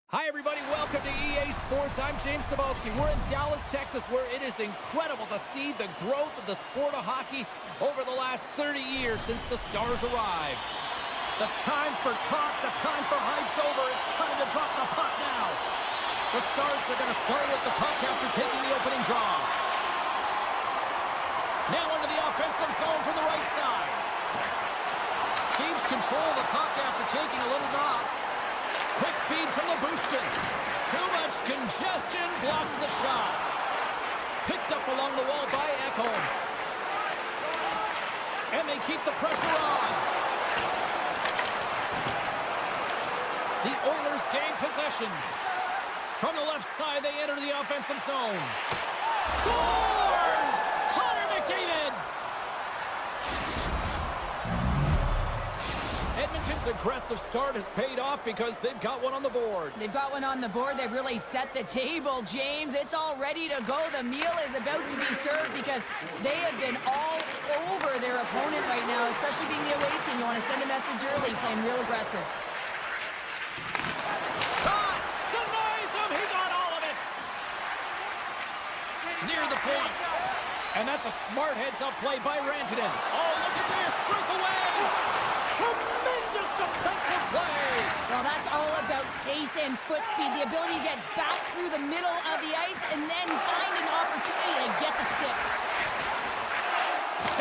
Hi, everybody. Welcome to EA Sports. I'm James Cebulski. We're in Dallas, Texas, where it is incredible to see the growth of the sport of hockey over the last 30 years since the Stars arrived. The time for talk, the time for hype's over. It's time to drop the puck now. The Stars are going to start with the puck after taking the opening draw. Now into the offensive zone from the right side. Keeps control of the puck after taking a little knock. Quick feed to Labushkin. Too much congestion blocks the shot. Picked up along the wall by Ekholm. And they keep the pressure on. The Oilers gain possession. From the left side, they enter the offensive zone. Scores! Connor McDavid! Edmonton's aggressive start has paid off because they've got one on the board. They've got one on the board. They've really set the table, James. It's all ready to go. The meal is about to be served because they have been all over their opponent right now, especially being the away team. You want to send a message early, playing real aggressive. Shot! Denies him! He got all of it! Near the point. And that's a smart heads-up play by Rantanen. Oh, look at this! Break away! Tremendous defensive play! Well, that's all about pace and foot speed, the ability to get back through the middle of the ice and then find an opportunity to get the stick.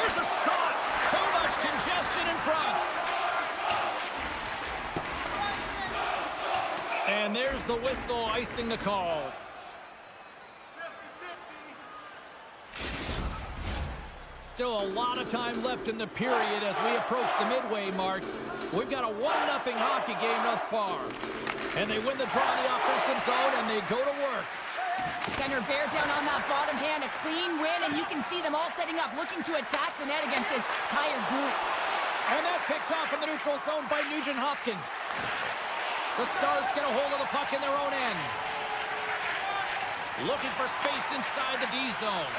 Here's a shot! Too much congestion in front. And there's the whistle icing the call. Still a lot of time left in the period as we approach the midway mark. We've got a 1-0 hockey game thus far. And they win the draw in the offensive zone, and they go to work. Center bears down on that bottom hand, a clean win, and you can see them all setting up, looking to attack the net against this tired group. And that's picked off in the neutral zone by Nugent Hopkins. The Stars get a hold of the puck in their own end. Looking for space inside the D zone.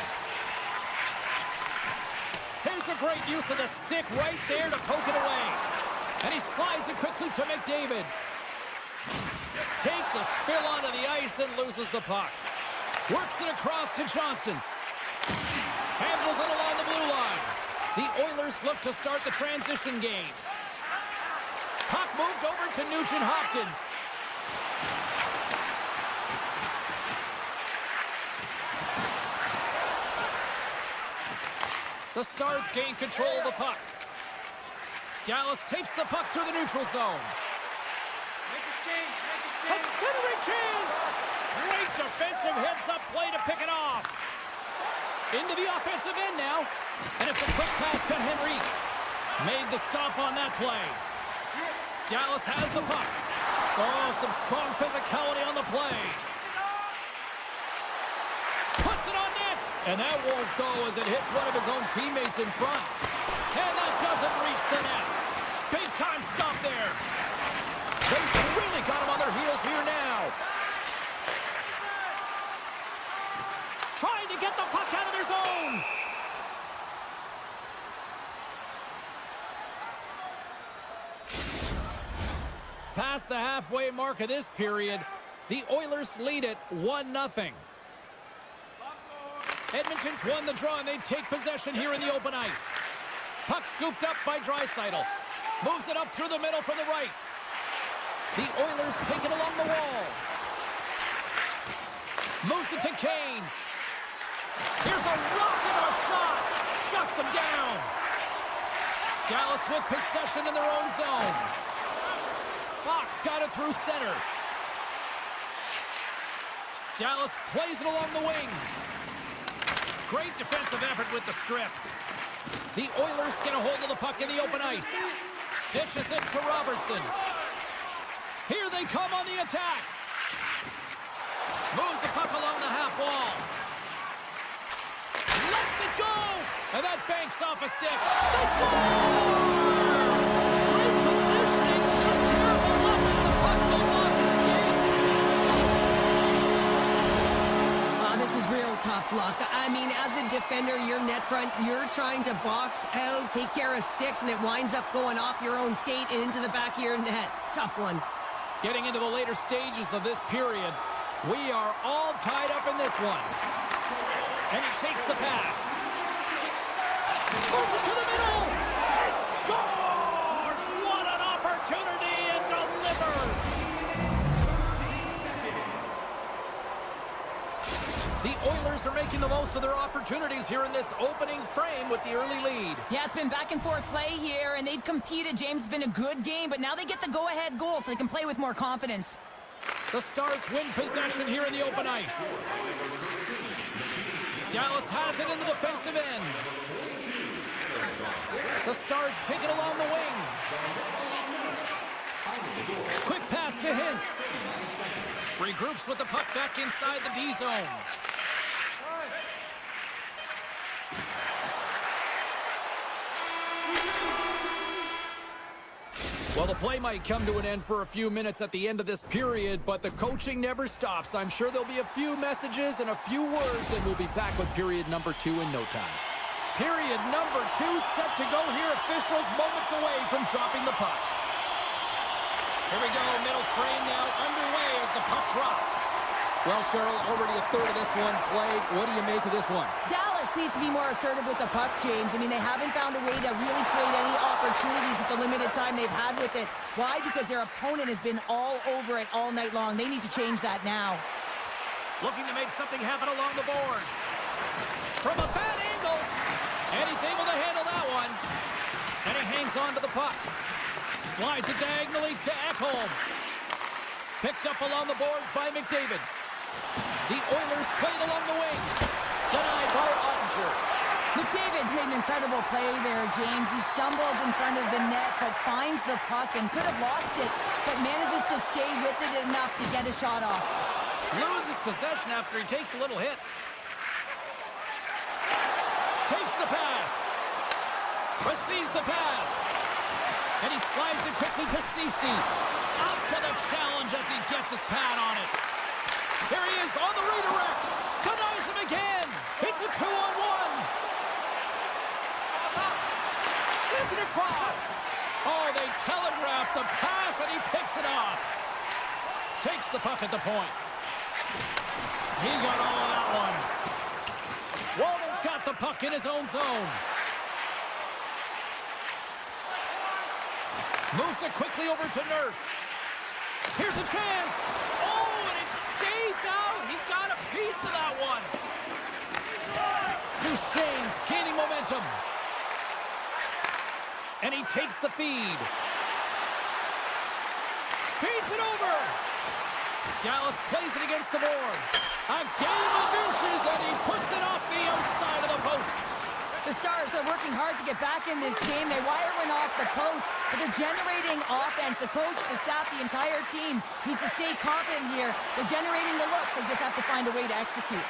Here's a great use of the stick right there to poke it away. And he slides it quickly to McDavid. Takes a spill onto the ice and loses the puck. Works it across to Johnston. Handles it along the blue line. The Oilers look to start the transition game. Puck moved over to Nugent Hopkins. The Stars gain control of the puck. Dallas takes the puck through the neutral zone. Make a change. A centering chance! Great defensive heads-up play to pick it off. Into the offensive end now. And it's a quick pass to Henrique. Made the stop on that play. Dallas has the puck. Oh, some strong physicality on the play. Puts it on net. And that won't go as it hits one of his own teammates in front. And that doesn't reach the net. Big time stop there. They've really got him on their heels here now. Trying to get the puck out of their zone. Past the halfway mark of this period, the Oilers lead it 1-0. Edmonton's won the draw, and they take possession here in the open ice. Puck scooped up by Draisaitl. Moves it up through the middle from the right. The Oilers take it along the wall. Moves it to Kane. Here's a rocket of a shot. Shuts him down. Dallas with possession in their own zone. Fox got it through center. Dallas plays it along the wing. Great defensive effort with the strip. The Oilers get a hold of the puck in the open ice. Dishes it to Robertson. Here they come on the attack. Moves the puck along the half wall. Lets it go! And that banks off a stick. They score! Great positioning. Just terrible luck as the puck goes off the skate. This is real tough luck. I mean, as a defender, your net front, you're trying to box out, take care of sticks, and it winds up going off your own skate and into the back of your net. Tough one. Getting into the later stages of this period, we are all tied up in this one. And he takes the pass. Moves it to the middle. And scores! What an opportunity, and delivers! The Oilers are making the most of their opportunities here in this opening frame with the early lead. Yeah, it's been back and forth play here, and they've competed. James, has been a good game, but now they get the go-ahead goal so they can play with more confidence. The Stars win possession here in the open ice. Dallas has it in the defensive end. The Stars take it along the wing. Quick pass to Hintz. Regroups with the puck back inside the D zone. Well, the play might come to an end for a few minutes at the end of this period, but the coaching never stops. I'm sure there'll be a few messages and a few words, and we'll be back with period number 2 in no time. Period number 2 set to go here. Officials moments away from dropping the puck. Here we go, middle frame now underway as the puck drops. Well, Cheryl, already a third of this one played. What do you make of this one? Dallas needs to be more assertive with the puck, James. I mean, they haven't found a way to really create any opportunities with the limited time they've had with it. Why? Because their opponent has been all over it all night long. They need to change that now. Looking to make something happen along the boards. From a bad angle. And he's able to handle that one. And he hangs on to the puck. Slides it diagonally to Ekholm. Picked up along the boards by McDavid. The Oilers played along the wing. Denied by Ottinger. McDavid's made an incredible play there, James. He stumbles in front of the net, but finds the puck and could have lost it, but manages to stay with it enough to get a shot off. Loses possession after he takes a little hit. Takes the pass. Receives the pass. And he slides it quickly to Ceci. Up to the challenge as he gets his pad on it. Here he is on the redirect. Denies him again. It's a 2-on-1. Sends it across. Oh, they telegraphed the pass and he picks it off. Takes the puck at the point. He got all of that one. Walman's got the puck in his own zone. Moves it quickly over to Nurse. Here's a chance. Oh, and it stays out. He got a piece of that one. Duchesne's gaining momentum. And he takes the feed. Feeds it over. Dallas plays it against the boards. A game of inches, and he puts it off the outside of the post. The Stars are working hard to get back in this game. They wire one off the post, but they're generating offense. The coach, the staff, the entire team needs to stay confident here. They're generating the looks. They just have to find a way to execute.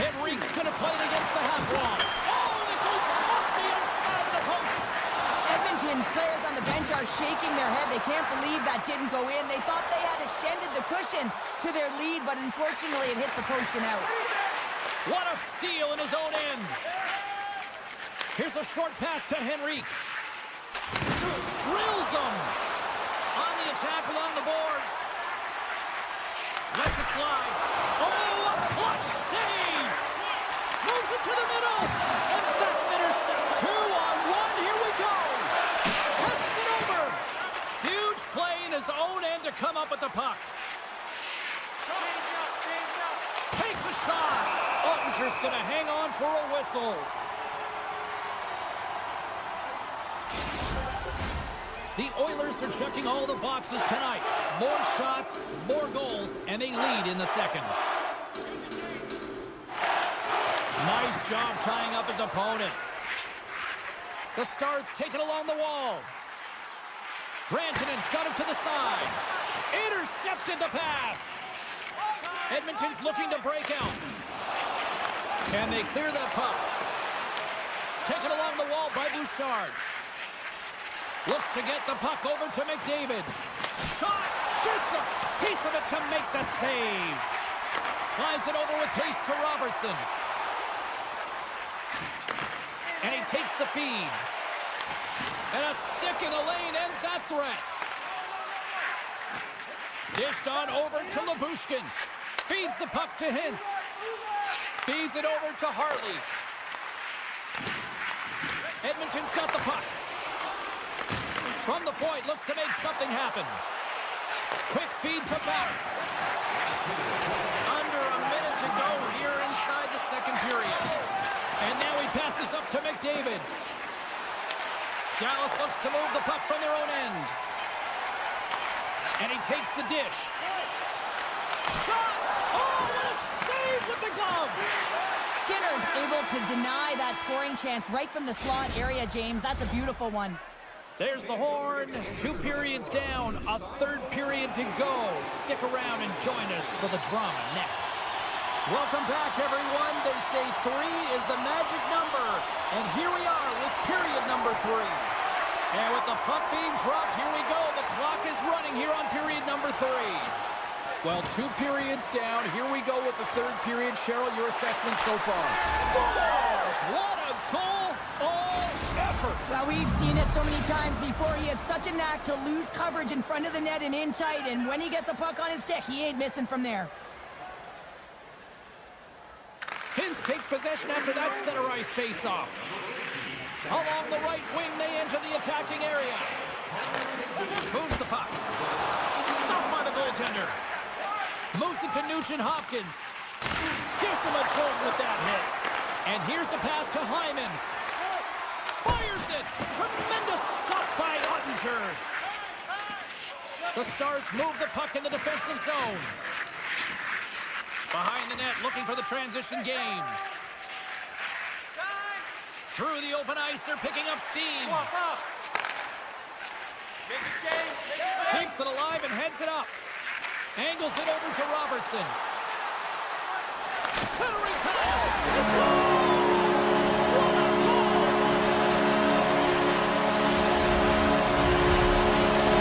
Henrique's going to play it against the half wall. Oh, and it goes off the outside of the post. Edmonton's players on the bench are shaking their head. They can't believe that didn't go in. They thought they had extended the cushion to their lead, but unfortunately it hit the post and out. What a steal in his own end. Here's a short pass to Henrique. Drills him. On the attack along the boards. Lets it fly. Oh, a clutch save. Moves it to the middle. And that's intercepted. 2-on-1. Here we go. Passes it over. Huge play in his own end to come up with the puck. Takes a shot. Ottinger's going to hang on for a whistle. The Oilers are checking all the boxes tonight. More shots, more goals, and they lead in the second. Nice job tying up his opponent. The Stars take it along the wall. Rantanen's got it to the side. Intercepted the pass. Edmonton's looking to break out. Can they clear that puck? Taken along the wall by Bouchard. Looks to get the puck over to McDavid. Shot! Gets a piece of it to make the save. Slides it over with pace to Robertson. And he takes the feed. And a stick in the lane ends that threat. Dished on over to Labushkin. Feeds the puck to Hintz. Feeds it over to Hartley. Edmonton's got the puck. From the point, looks to make something happen. Quick feed to back. Under a minute to go here inside the second period. And now he passes up to McDavid. Dallas looks to move the puck from their own end. And he takes the dish. Shot! Oh, what a save with the glove! Skinner's able to deny that scoring chance right from the slot area, James. That's a beautiful one. There's the horn. 2 periods down. A third period to go. Stick around and join us for the drama next. Welcome back, everyone. They say 3 is the magic number. And here we are with period number 3. And with the puck being dropped, here we go. The clock is running here on period number 3. Well, 2 periods down. Here we go with the third period. Cheryl, your assessment so far. Scores! What a goal! All effort! Well, we've seen it so many times before. He has such a knack to lose coverage in front of the net and in tight. And when he gets a puck on his stick, he ain't missing from there. Hintz takes possession after that center ice face-off. Along the right wing, they enter the attacking area. Moves the puck. Stopped by the goaltender. Moves it to Nugent-Hopkins. Gives him a jolt with that hit. And here's the pass to Hyman. Fires it. Tremendous stop by Ottinger. The Stars move the puck in the defensive zone. Behind the net, looking for the transition game. Through the open ice, they're picking up steam. Make a change. Make a change. Keeps it alive and heads it up. Angles it over to Robertson. Centering pass. It's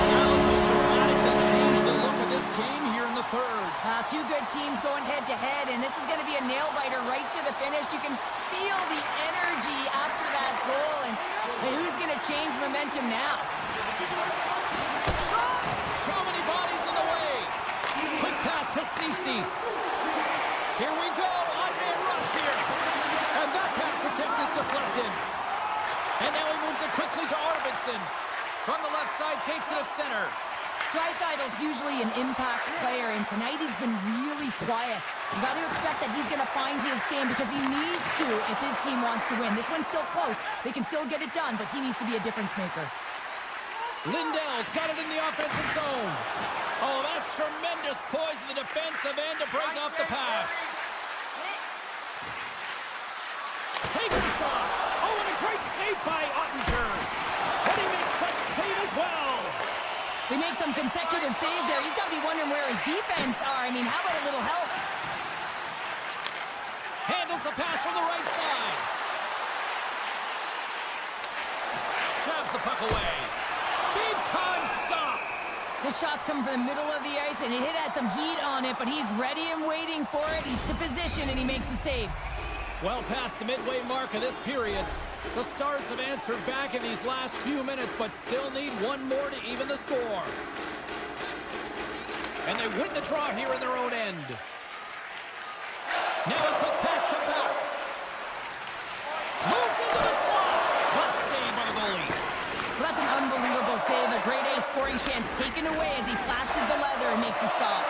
Dallas has dramatically changed the look of this game here in the third. Two good teams going head-to-head, and this is going to be a nail-biter right to the finish. You can feel the energy after that goal, and who's going to change momentum now? Shot! Too many bodies in the way. Quick pass to Ceci. Here we go. Odd-man rush here. And that pass attempt is deflected. And now he moves it quickly to Arvidsson. From the left side, takes it to center. Dreisaitl's usually an impact player, and tonight he's been really quiet. You got to expect that he's going to find his game because he needs to if his team wants to win. This one's still close. They can still get it done, but he needs to be a difference maker. Lindell's got it in the offensive zone. Oh, that's tremendous poise in the defensive end to break off the pass. Takes the shot. Oh, and a great save by Ottinger. And he makes that save as well. They make some consecutive saves there. He's got to be wondering where his defense are. I mean, how about a little help? Handles the pass from the right side. Jabs the puck away. Big time stop. The shot's coming from the middle of the ice, and it has some heat on it, but he's ready and waiting for it. He's to position, and he makes the save. Well past the midway mark of this period. The Stars have answered back in these last few minutes, but still need one more to even the score. And they win the draw here in their own end. Now a quick pass to back. Moves into the slot. Good save by the goalie. Well, that's an unbelievable save. A grade A scoring chance taken away as he flashes the leather and makes the stop.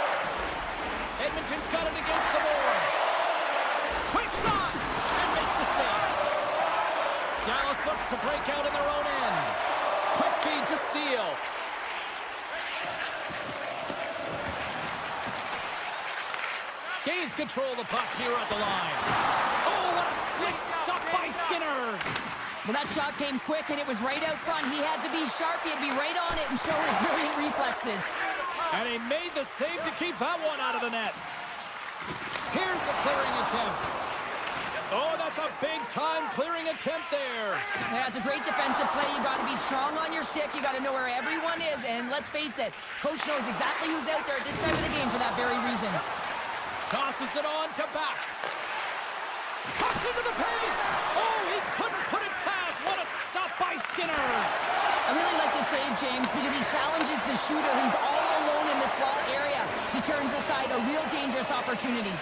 Edmonton's got it against the boards. Quick shot. And makes the save. Dallas looks to break out in their own end. Quick feed to Steele. Gains control of the puck here at the line. Oh, what a slick stop by Skinner. Well, that shot came quick, and it was right out front. He had to be sharp. He had to be right on it and show his brilliant reflexes. And he made the save to keep that one out of the net. Here's the clearing attempt. Oh, that's a big-time clearing attempt there. Yeah, it's a great defensive play. You got to be strong on your stick. You got to know where everyone is. And let's face it, coach knows exactly who's out there at this time of the game for that very reason. Tosses it on to back. Cuts into the paint. Oh, he couldn't put it past. What a stop by Skinner. I really like the save, James, because he challenges the shooter who's all alone in the slot area. He turns aside a real dangerous opportunity.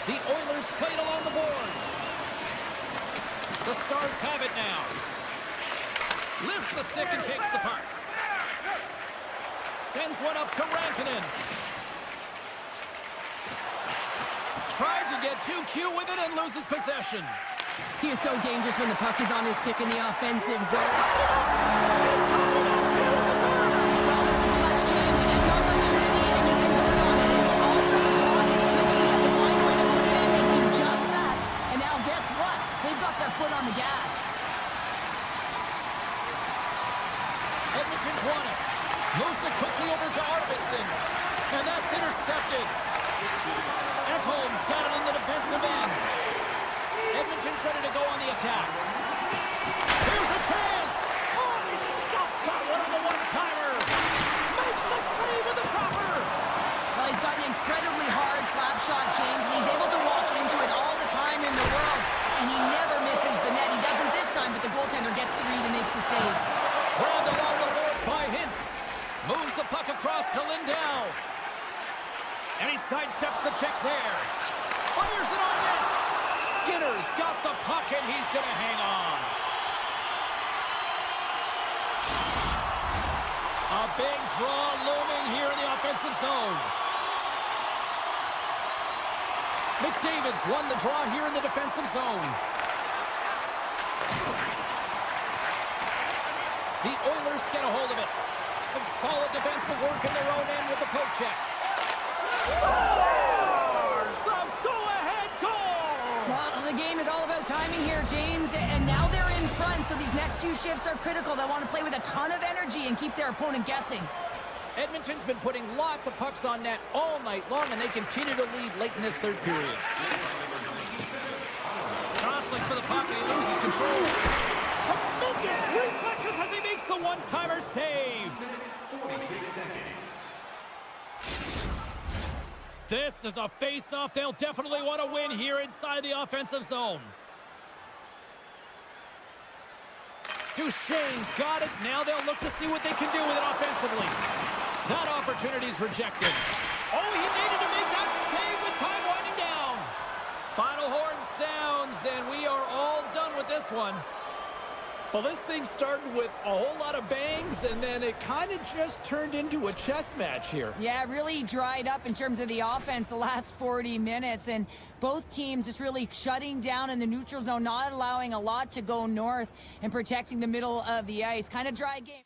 The Oilers played along the boards. The Stars have it now. Lifts the stick and takes the puck. Sends one up to Rantanen. Tried to get too cute with it and loses possession. He is so dangerous when the puck is on his stick in the offensive zone. Well, this is clutch change and it's opportunity, and you convert on it. It's also the shot is ticking at the line where to put it in. They do just that. And now guess what? They've got their foot on the gas. Edmonton's won it. Moves it quickly over to Arvidsson. And that's intercepted. Ekholm's got it in the defensive end. Edmonton's ready to go on the attack. Here's a chance. Oh, he stopped that one on the one-timer. Makes the save with the chopper. Well, he's got an incredibly hard slap shot, James, and he's able to walk into it all the time in the world, and he never misses the net. He doesn't this time, but the goaltender gets the read and makes the save. Grabbed along the board by Hintz. Moves the puck across to Lindell. And he sidesteps the check there. Fires it on net. Skinner's got the puck, and he's going to hang on. A big draw looming here in the offensive zone. McDavid's won the draw here in the defensive zone. The Oilers get a hold of it. Some solid defensive work in their own end with the poke check. Scores the go-ahead goal! Well, the game is all about timing here, James, and now they're in front, so these next two shifts are critical. They want to play with a ton of energy and keep their opponent guessing. Edmonton's been putting lots of pucks on net all night long, and they continue to lead late in this third period. Jostling for the puck, and he loses control. Tremendous reflexes as he makes the one-timer save. This is a face-off they'll definitely want to win here inside the offensive zone. Duchesne's got it. Now they'll look to see what they can do with it offensively. That opportunity's rejected. Oh, he needed to make that save with time winding down. Final horn sounds, and we are all done with this one. Well, this thing started with a whole lot of bangs, and then it kind of just turned into a chess match here. Yeah, really dried up in terms of the offense the last 40 minutes, and both teams just really shutting down in the neutral zone, not allowing a lot to go north and protecting the middle of the ice. Kind of dry game.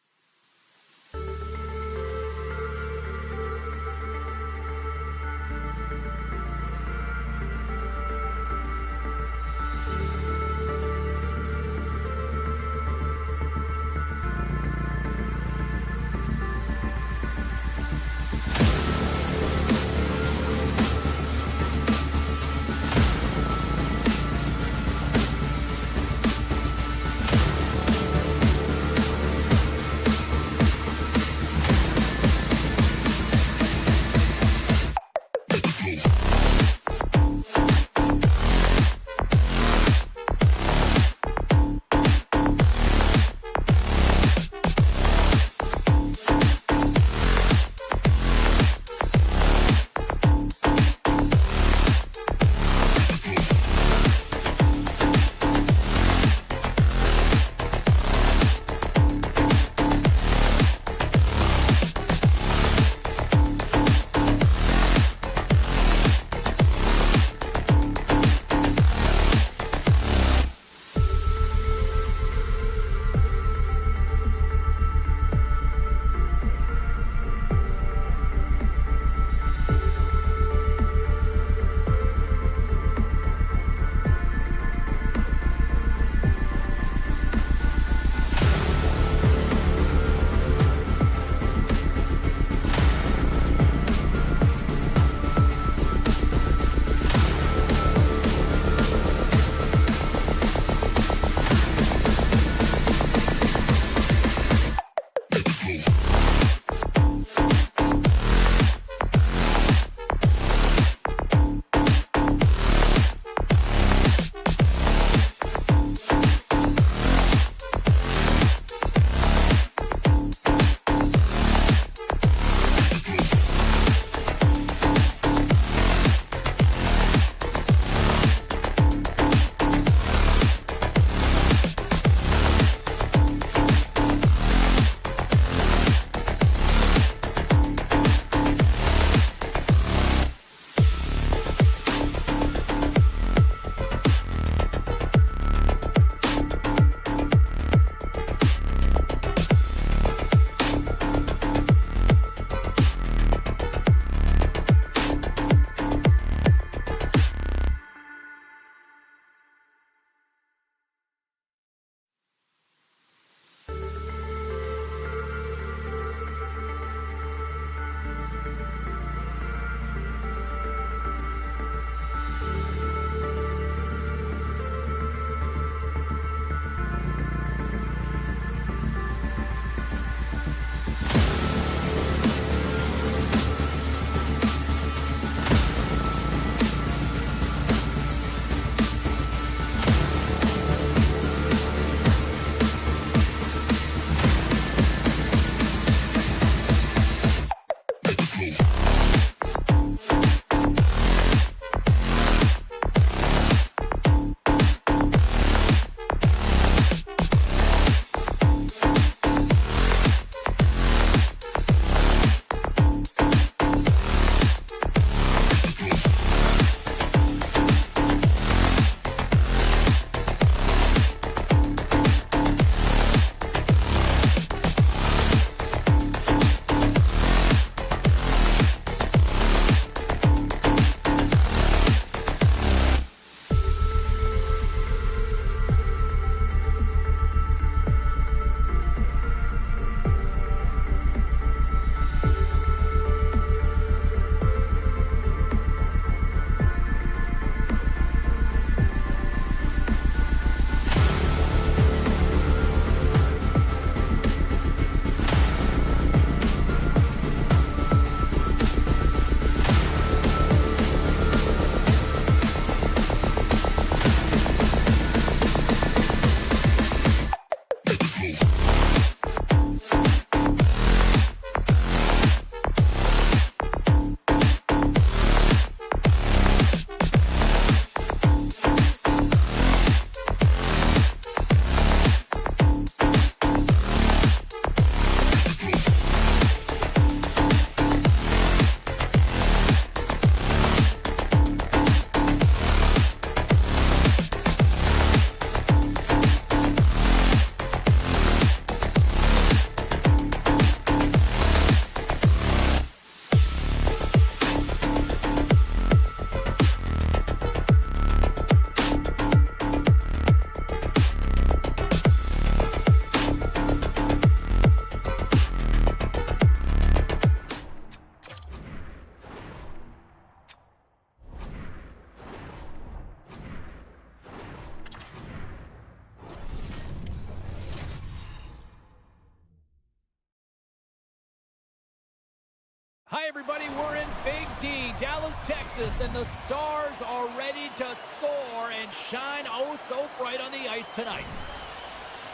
Hi, everybody. We're in Big D, Dallas, Texas, and the Stars are ready to soar and shine oh so bright on the ice tonight.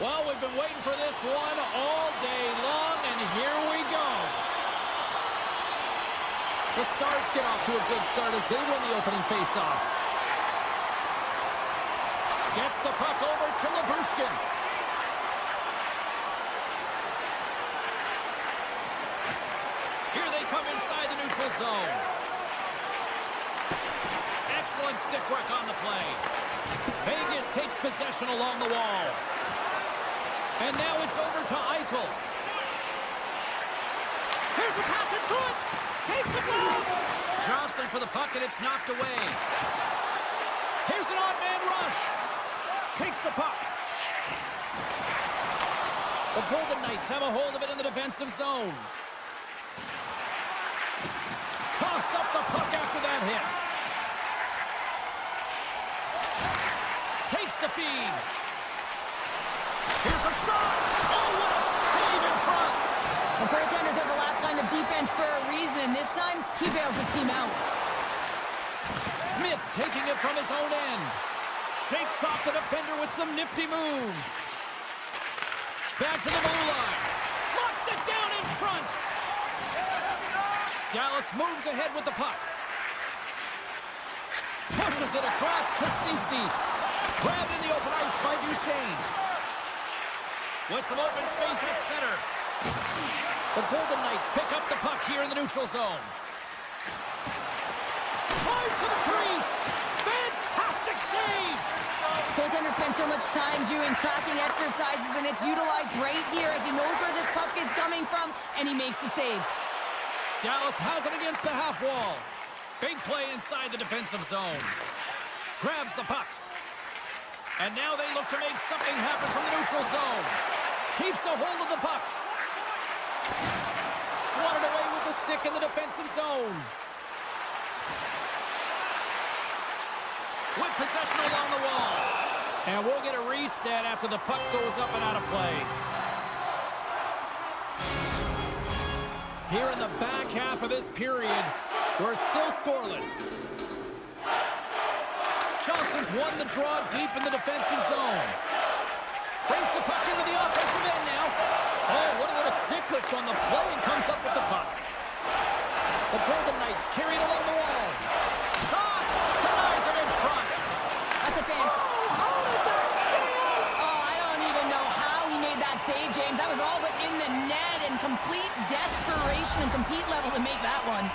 Well, we've been waiting for this one all day long, and here we go. The Stars get off to a good start as they win the opening faceoff. Gets the puck over to Lyubushkin. Here they come inside the neutral zone. Excellent stick work on the play. Vegas takes possession along the wall. And now it's over to Eichel. Here's a pass in front. Takes the blast. Jostling for the puck, and it's knocked away. Here's an odd-man rush. Takes the puck. The Golden Knights have a hold of it in the defensive zone. Coughs up the puck after that hit. Takes the feed. Here's a shot. Oh, what a save in front. The goaltenders are the last line of defense for a reason. This time, he bails his team out. Smith's taking it from his own end. Shakes off the defender with some nifty moves. Back to the blue line. Locks it down in front. Dallas moves ahead with the puck. Pushes it across to Ceci. Grabbed in the open ice by Duchesne. With some open space at center. The Golden Knights pick up the puck here in the neutral zone. Tries to the crease. Fantastic save. Goaltender spends so much time doing tracking exercises, and it's utilized right here as he knows where this puck is coming from, and he makes the save. Dallas has it against the half wall. Big play inside the defensive zone. Grabs the puck. And now they look to make something happen from the neutral zone. Keeps a hold of the puck. Swatted away with the stick in the defensive zone. With possession along the wall. And we'll get a reset after the puck goes up and out of play. Here in the back half of this period, we're still scoreless. Johnson's won the draw deep in the defensive zone. Brings the puck into the offensive end now. Oh, what a little stick lift on the play and comes up with the puck. The Golden Knights carry it along the wall. Shot! Denies him in front. That's a fantasy. Oh, how did that stay out? Oh, I don't even know how he made that save, James. That was all but in the net and complete desperation and compete level to make that one.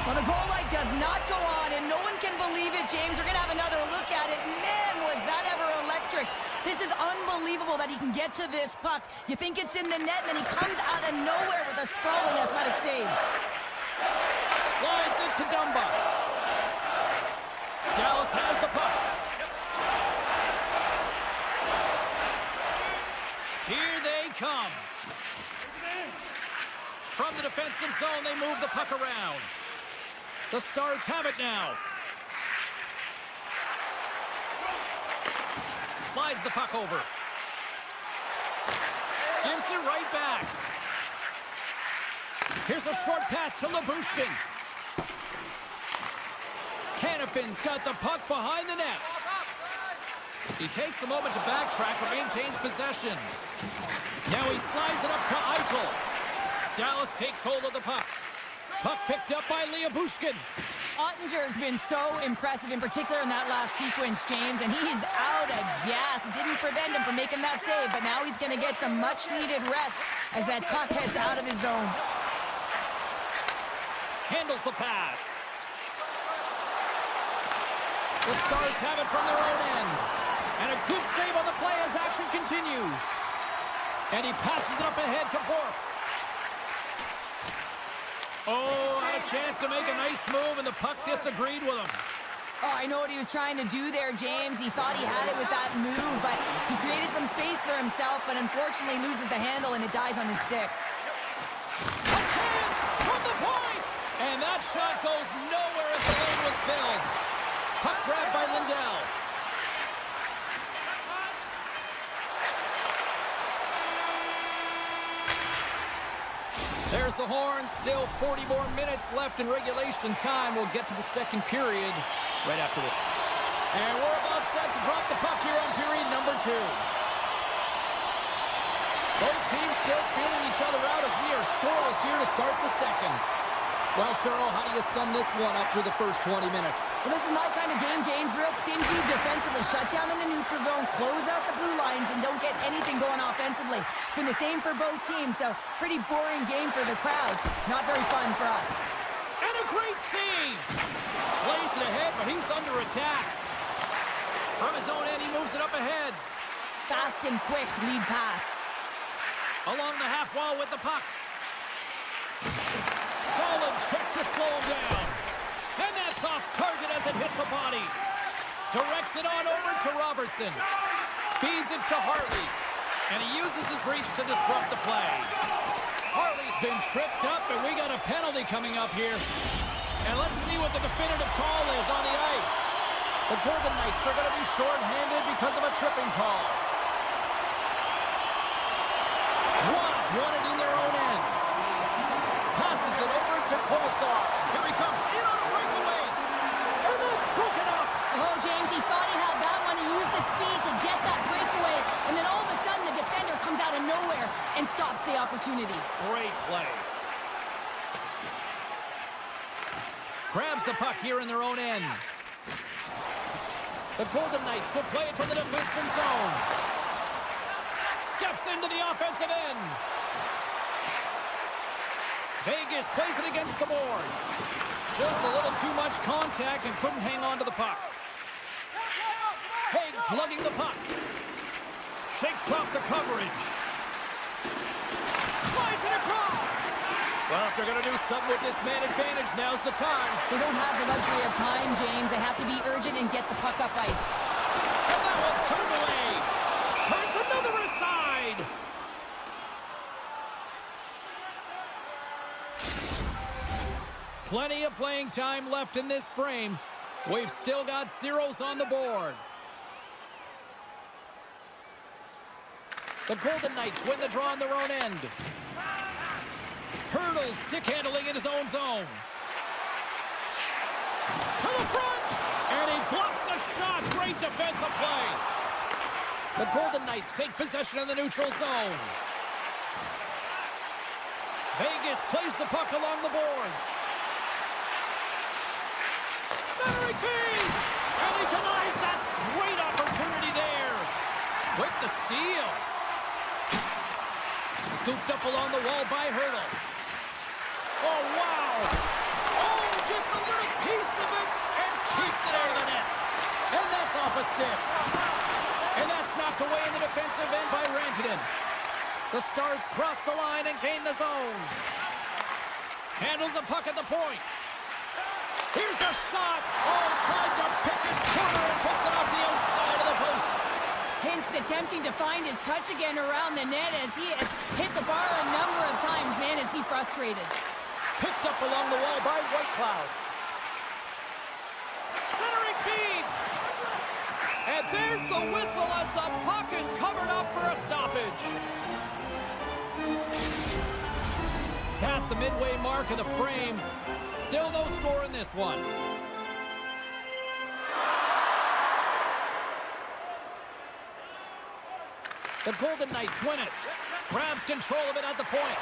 Well, the goal light does not go on, and no one can believe it, James. We're going to have another look at it. Man, was that ever electric. This is unbelievable that he can get to this puck. You think it's in the net, and then he comes out of nowhere with a sprawling athletic save. Slides it to Dumba. Dallas has the puck. Here they come. From the defensive zone, they move the puck around. The Stars have it now. Slides the puck over. Gives it right back. Here's a short pass to Lyubushkin. Hanifin's got the puck behind the net. He takes a moment to backtrack but maintains possession. Now he slides it up to Eichel. Dallas takes hold of the puck. Puck picked up by Lyubushkin. Ottinger's been so impressive, in particular in that last sequence, James, and he's out of gas. It didn't prevent him from making that save, but now he's going to get some much-needed rest as that puck heads out of his zone. Handles the pass. The Stars have it from their own end. And a good save on the play as action continues. And he passes it up ahead to Bork. Oh, had a chance to make a nice move, and the puck disagreed with him. Oh, I know what he was trying to do there, James. He thought he had it with that move, but he created some space for himself, but unfortunately loses the handle, and it dies on his stick. A chance from the point! And that shot goes nowhere as the lane was filled. Puck grabbed by Lindell. There's the horn. Still 40 more minutes left in regulation time. We'll get to the second period right after this. And we're about set to drop the puck here on period number 2. Both teams still feeling each other out as we are scoreless here to start the second. Well, Cheryl, how do you sum this one up through the first 20 minutes? Well, this is my kind of game, James. Real stingy defensively. Shut down in the neutral zone, close out the blue lines, and don't get anything going offensively. It's been the same for both teams, so pretty boring game for the crowd. Not very fun for us. And a great save! Plays it ahead, but he's under attack. From his own end, he moves it up ahead. Fast and quick lead pass. Along the half wall with the puck. Solid check to slow him down. And that's off target as it hits a body. Directs it on over to Robertson. Feeds it to Hartley. And he uses his reach to disrupt the play. Hartley's been tripped up, and we got a penalty coming up here. And let's see what the definitive call is on the ice. The Golden Knights are going to be short-handed because of a tripping call. Was wanted in their own end. Passes it over to Kolosar. Here he comes in on a breakaway. And that's broken up. Oh, James, he thought he had that one. He used his speed to get that breakaway. And then all of a sudden, the defender comes out of nowhere and stops the opportunity. Great play. Grabs the puck here in their own end. The Golden Knights will play it to the defensive zone. Steps into the offensive end. Vegas plays it against the boards. Just a little too much contact and couldn't hang on to the puck. Hague's lugging the puck. Shakes off the coverage. Slides it across. Well, if they're going to do something with this man advantage, now's the time. They don't have the luxury of time, James. They have to be urgent and get the puck up ice. And that one's turned away. Turns another aside. Plenty of playing time left in this frame. We've still got zeros on the board. The Golden Knights win the draw on their own end. Hurdles stick handling in his own zone. To the front! And he blocks the shot. Great defensive play. The Golden Knights take possession of the neutral zone. Vegas plays the puck along the boards. Centering feed! And he denies that great opportunity there. With the steal. Scooped up along the wall by Hurdle. Oh, wow. Oh, gets a little piece of it and keeps it out of the net. And that's off a stick. And that's knocked away in the defensive end by Rantanen. The Stars cross the line and gain the zone. Handles the puck at the point. Here's a shot. Oh, tried to pick his corner and puts it off the outside of the post. Hintz attempting to find his touch again around the net as he has hit the bar a number of times. Man, is he frustrated. Picked up along the wall by Whitecloud. Centering feed. And there's the whistle as the puck is covered up for a stoppage. Past the midway mark of the frame. Still no score in this one. The Golden Knights win it. Grabs control of it at the point.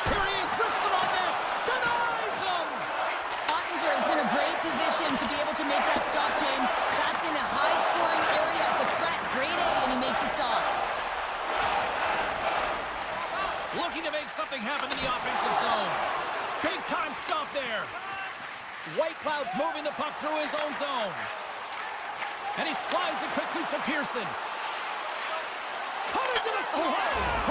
Here he is, wristed on net. Denies him. Ottinger is in a great position to be able to make that stop, James. That's in a high-scoring area. It's a threat. Grade A, and he makes the stop. Looking to make something happen in the offensive zone. Big-time stop there. Whitecloud's moving the puck through his own zone. And he slides it quickly to Pearson. Cut into the slot.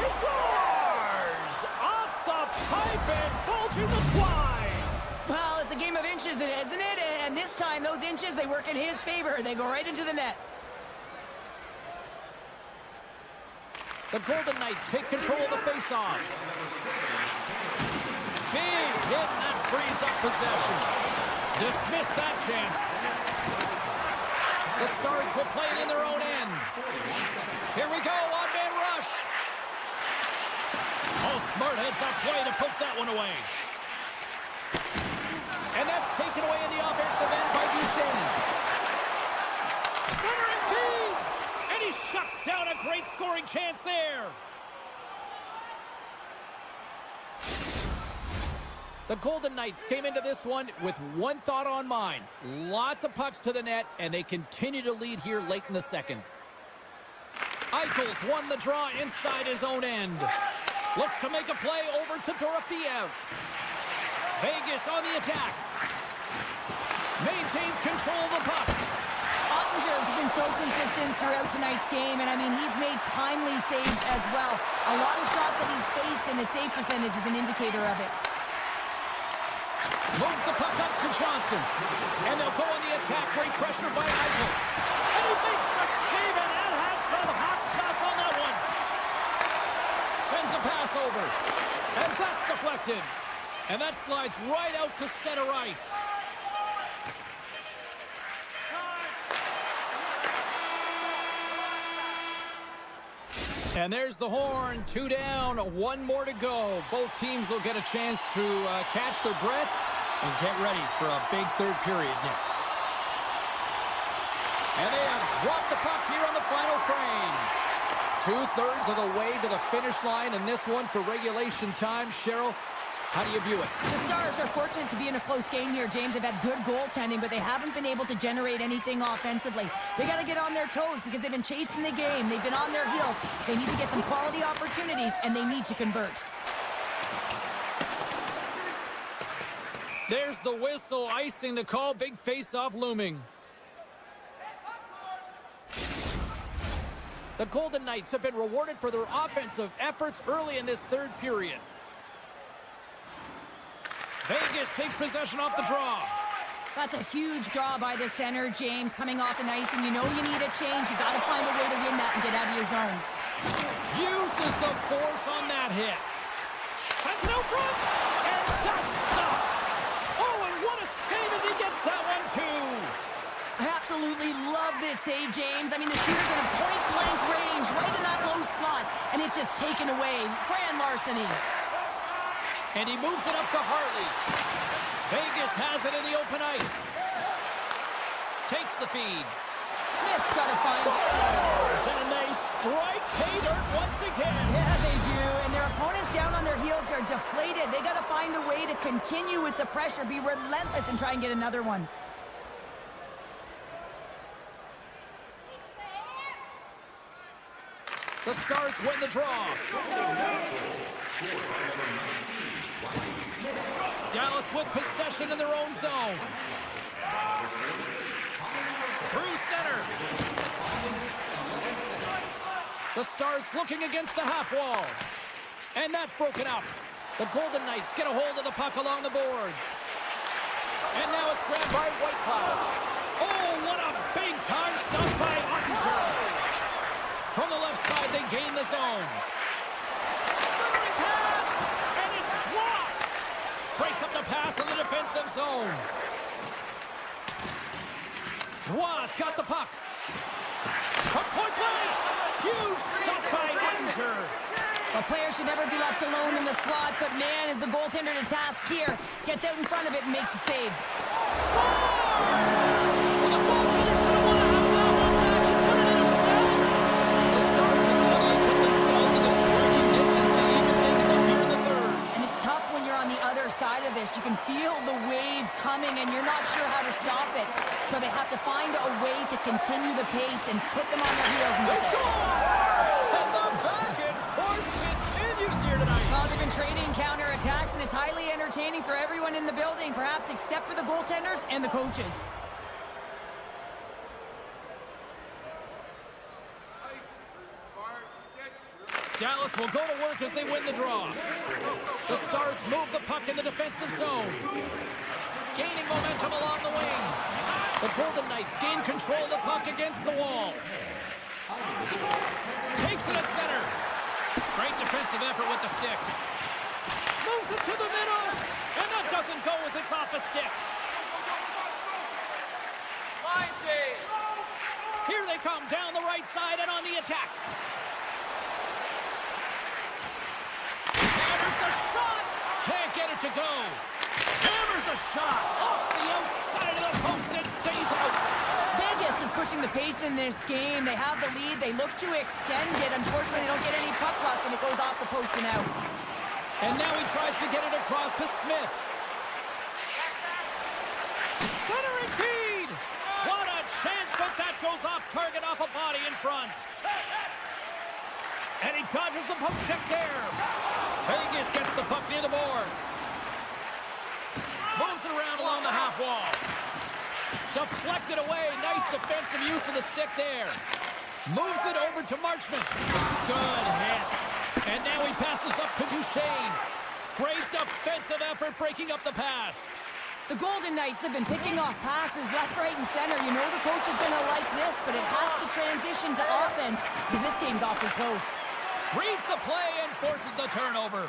He scores! Off the pipe and bulging the twine. Well, it's a game of inches, isn't it? And this time, those inches, they work in his favor. They go right into the net. The Golden Knights take control of the faceoff. Big hit, and that frees up possession. Dismiss that chance. The Stars will play it in their own end. Here we go, odd man rush. Oh, Smart heads-up play to poke that one away. And that's taken away in the offensive end by Duchesne. Centering feed! And he shuts down a great scoring chance there. The Golden Knights came into this one with one thought on mind. Lots of pucks to the net, and they continue to lead here late in the second. Eichel's won the draw inside his own end. Looks to make a play over to Dorofeev. Vegas on the attack. Maintains control of the puck. Ottinger's been so consistent throughout tonight's game, and I mean, he's made timely saves as well. A lot of shots that he's faced, and his save percentage is an indicator of it. Moves the puck up to Johnston. And they'll go on the attack. Great pressure by Eichel. And he makes the save, and that had some hot sauce on that one. Sends a pass over. And that's deflected. And that slides right out to center ice. And there's the horn. 2 down, 1 more to go. Both teams will get a chance to catch their breath and get ready for a big third period next. And they have dropped the puck here on the final frame. 2/3 of the way to the finish line in this one for regulation time. Cheryl, how do you view it? The Stars are fortunate to be in a close game here, James. They've had good goaltending, but they haven't been able to generate anything offensively. They got to get on their toes because they've been chasing the game. They've been on their heels. They need to get some quality opportunities, and they need to convert. There's the whistle, icing the call. Big face-off looming. The Golden Knights have been rewarded for their offensive efforts early in this third period. Vegas takes possession off the draw. That's a huge draw by the center, James, coming off the ice, and you know you need a change. You got to find a way to win that and get out of your zone. Uses the force on that hit. Sends it out front, and that's stopped. Oh, and what a save as he gets that one, too. I absolutely love this save, James. I mean, the shooter's in a point-blank range, right in that low slot, and it's just taken away. Grand larceny. And he moves it up to Hartley. Vegas has it in the open ice. Takes the feed. Smith's got to find Scores! And they strike pay dirt once again. Yeah, they do. And their opponents down on their heels are deflated. They got to find a way to continue with the pressure, be relentless, and try and get another one. The Stars win the draw. Dallas with possession in their own zone. Through center. The Stars looking against the half wall. And that's broken up. The Golden Knights get a hold of the puck along the boards. And now it's grabbed by Whitecloud. Oh, what a big-time stuff by Ottinger. From the left side, they gain the zone. Centering pass, and it's blocked. Breaks up the pass in the defensive zone. Roy's got the puck. From point blank, huge stuff by Ottinger. A player should never be left alone in the slot, but man, is the goaltender to task here. Gets out in front of it and makes the save. Scores! Well, the goaltender's going to want to have that one back and put it in himself. The Stars have suddenly put themselves in the striking distance to even things up here in the third. And it's tough when you're on the other side of this. You can feel the wave coming, and you're not sure how to stop it. So they have to find a way to continue the pace and put them on their heels and get it. And the back and forth continues here tonight. Well, they've been trading counterattacks, and it's highly entertaining for everyone in the building, perhaps except for the goaltenders and the coaches. Dallas will go to work as they win the draw. The Stars move the puck in the defensive zone. Gaining momentum along the wing. The Golden Knights gain control of the puck against the wall. Takes it at center. Great defensive effort with the stick. Moves it to the middle. And that doesn't go as it's off a stick. Line change. Here they come down the right side and on the attack. Anderson a shot! Can't get it to go. Hammers a shot off the outside of the post and stays out. Vegas is pushing the pace in this game. They have the lead. They look to extend it. Unfortunately, they don't get any puck luck, and it goes off the post and out. And now he tries to get it across to Smith. Centering feed! What a chance, but that goes off target off a body in front. And he dodges the poke check there. Vegas gets the puck near the boards. Moves it around along the half wall. Deflected away. Nice defensive use of the stick there. Moves it over to Marchment. Good hit. And now he passes up to Duchesne. Great defensive effort breaking up the pass. The Golden Knights have been picking off passes left, right, and center. You know the coach is going to like this, but it has to transition to offense because this game's awfully close. Reads the play and forces the turnover.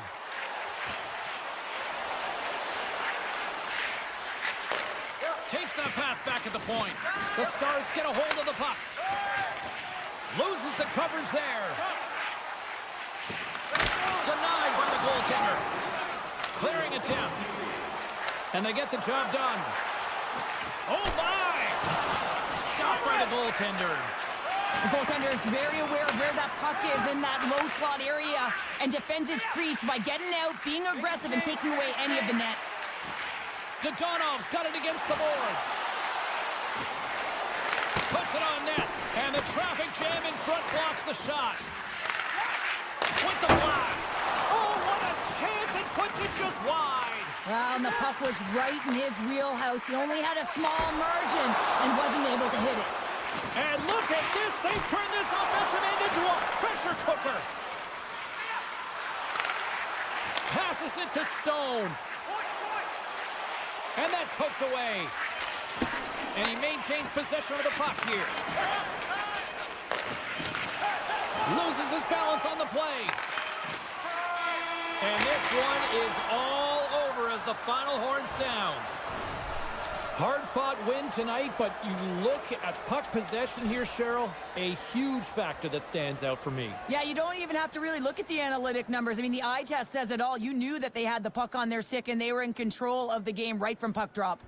Takes that pass back at the point. The Stars get a hold of the puck. Loses the coverage there. Denied by the goaltender. Clearing attempt. And they get the job done. Oh, my! Stopped by the goaltender. The goaltender is very aware of where that puck is in that low slot area and defends his crease by getting out, being aggressive, and taking away any of the net. Dodonov's got it against the boards. Puts it on net. And the traffic jam in front blocks the shot. With the blast. Oh, what a chance. It puts it just wide. Well, and the puck was right in his wheelhouse. He only had a small margin and wasn't able to hit it. And look at this. They've turned this offensive end into a pressure cooker. Passes it to Stone. And that's poked away. And he maintains possession of the puck here. Loses his balance on the play. And this one is all over as the final horn sounds. Hard-fought win tonight, but you look at puck possession here, Cheryl, a huge factor that stands out for me. Yeah, you don't even have to really look at the analytic numbers. I mean, the eye test says it all. You knew that they had the puck on their stick, and they were in control of the game right from puck drop.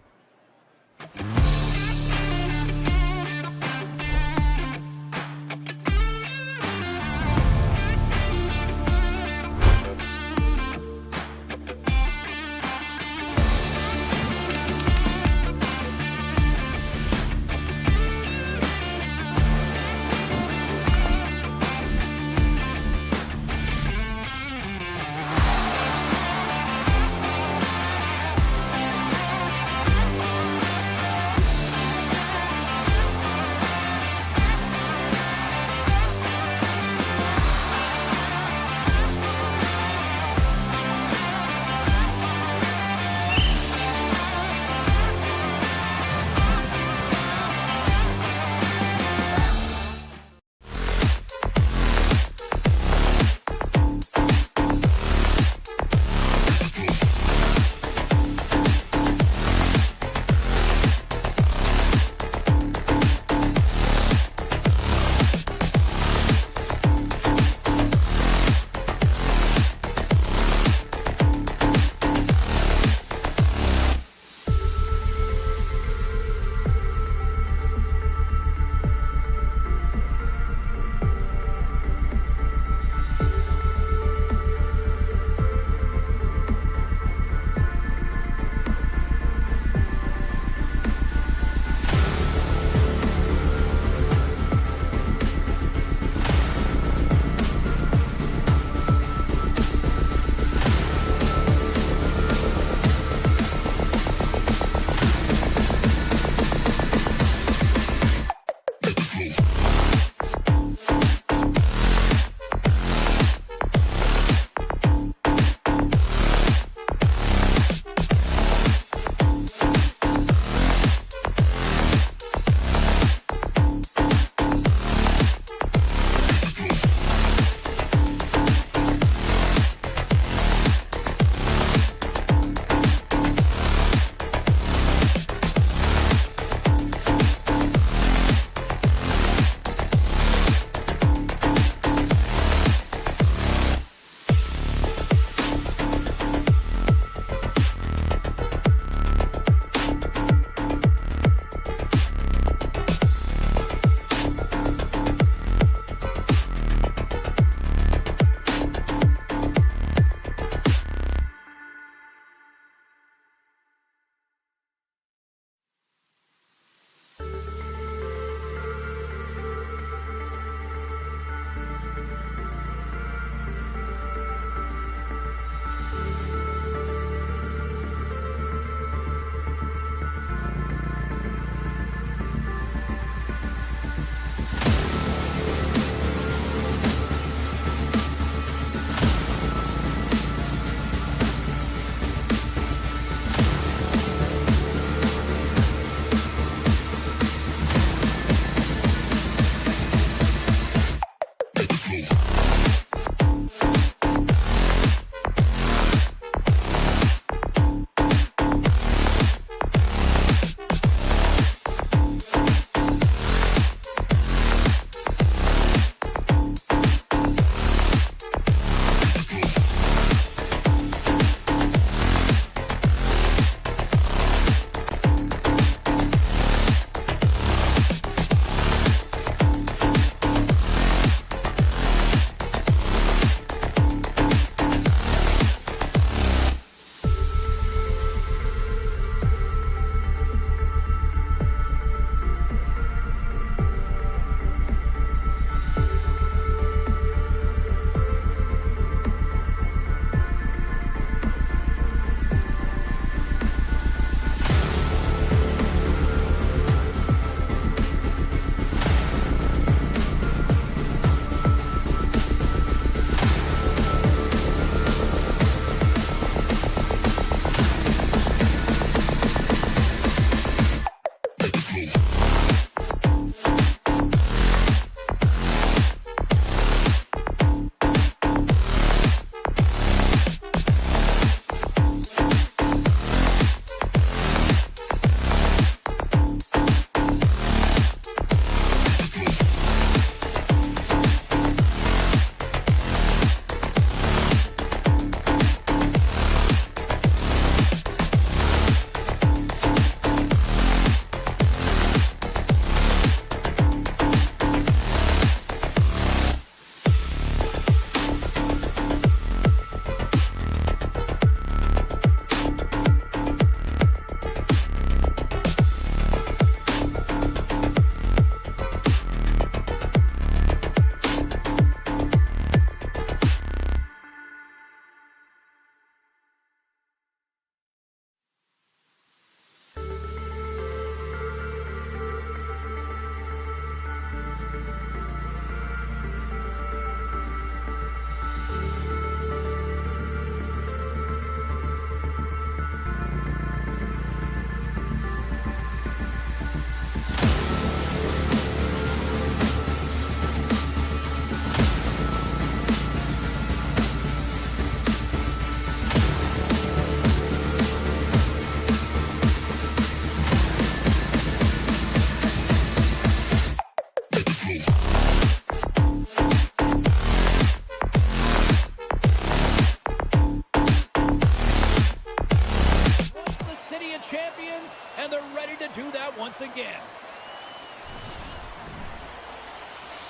champions, and they're ready to do that once again.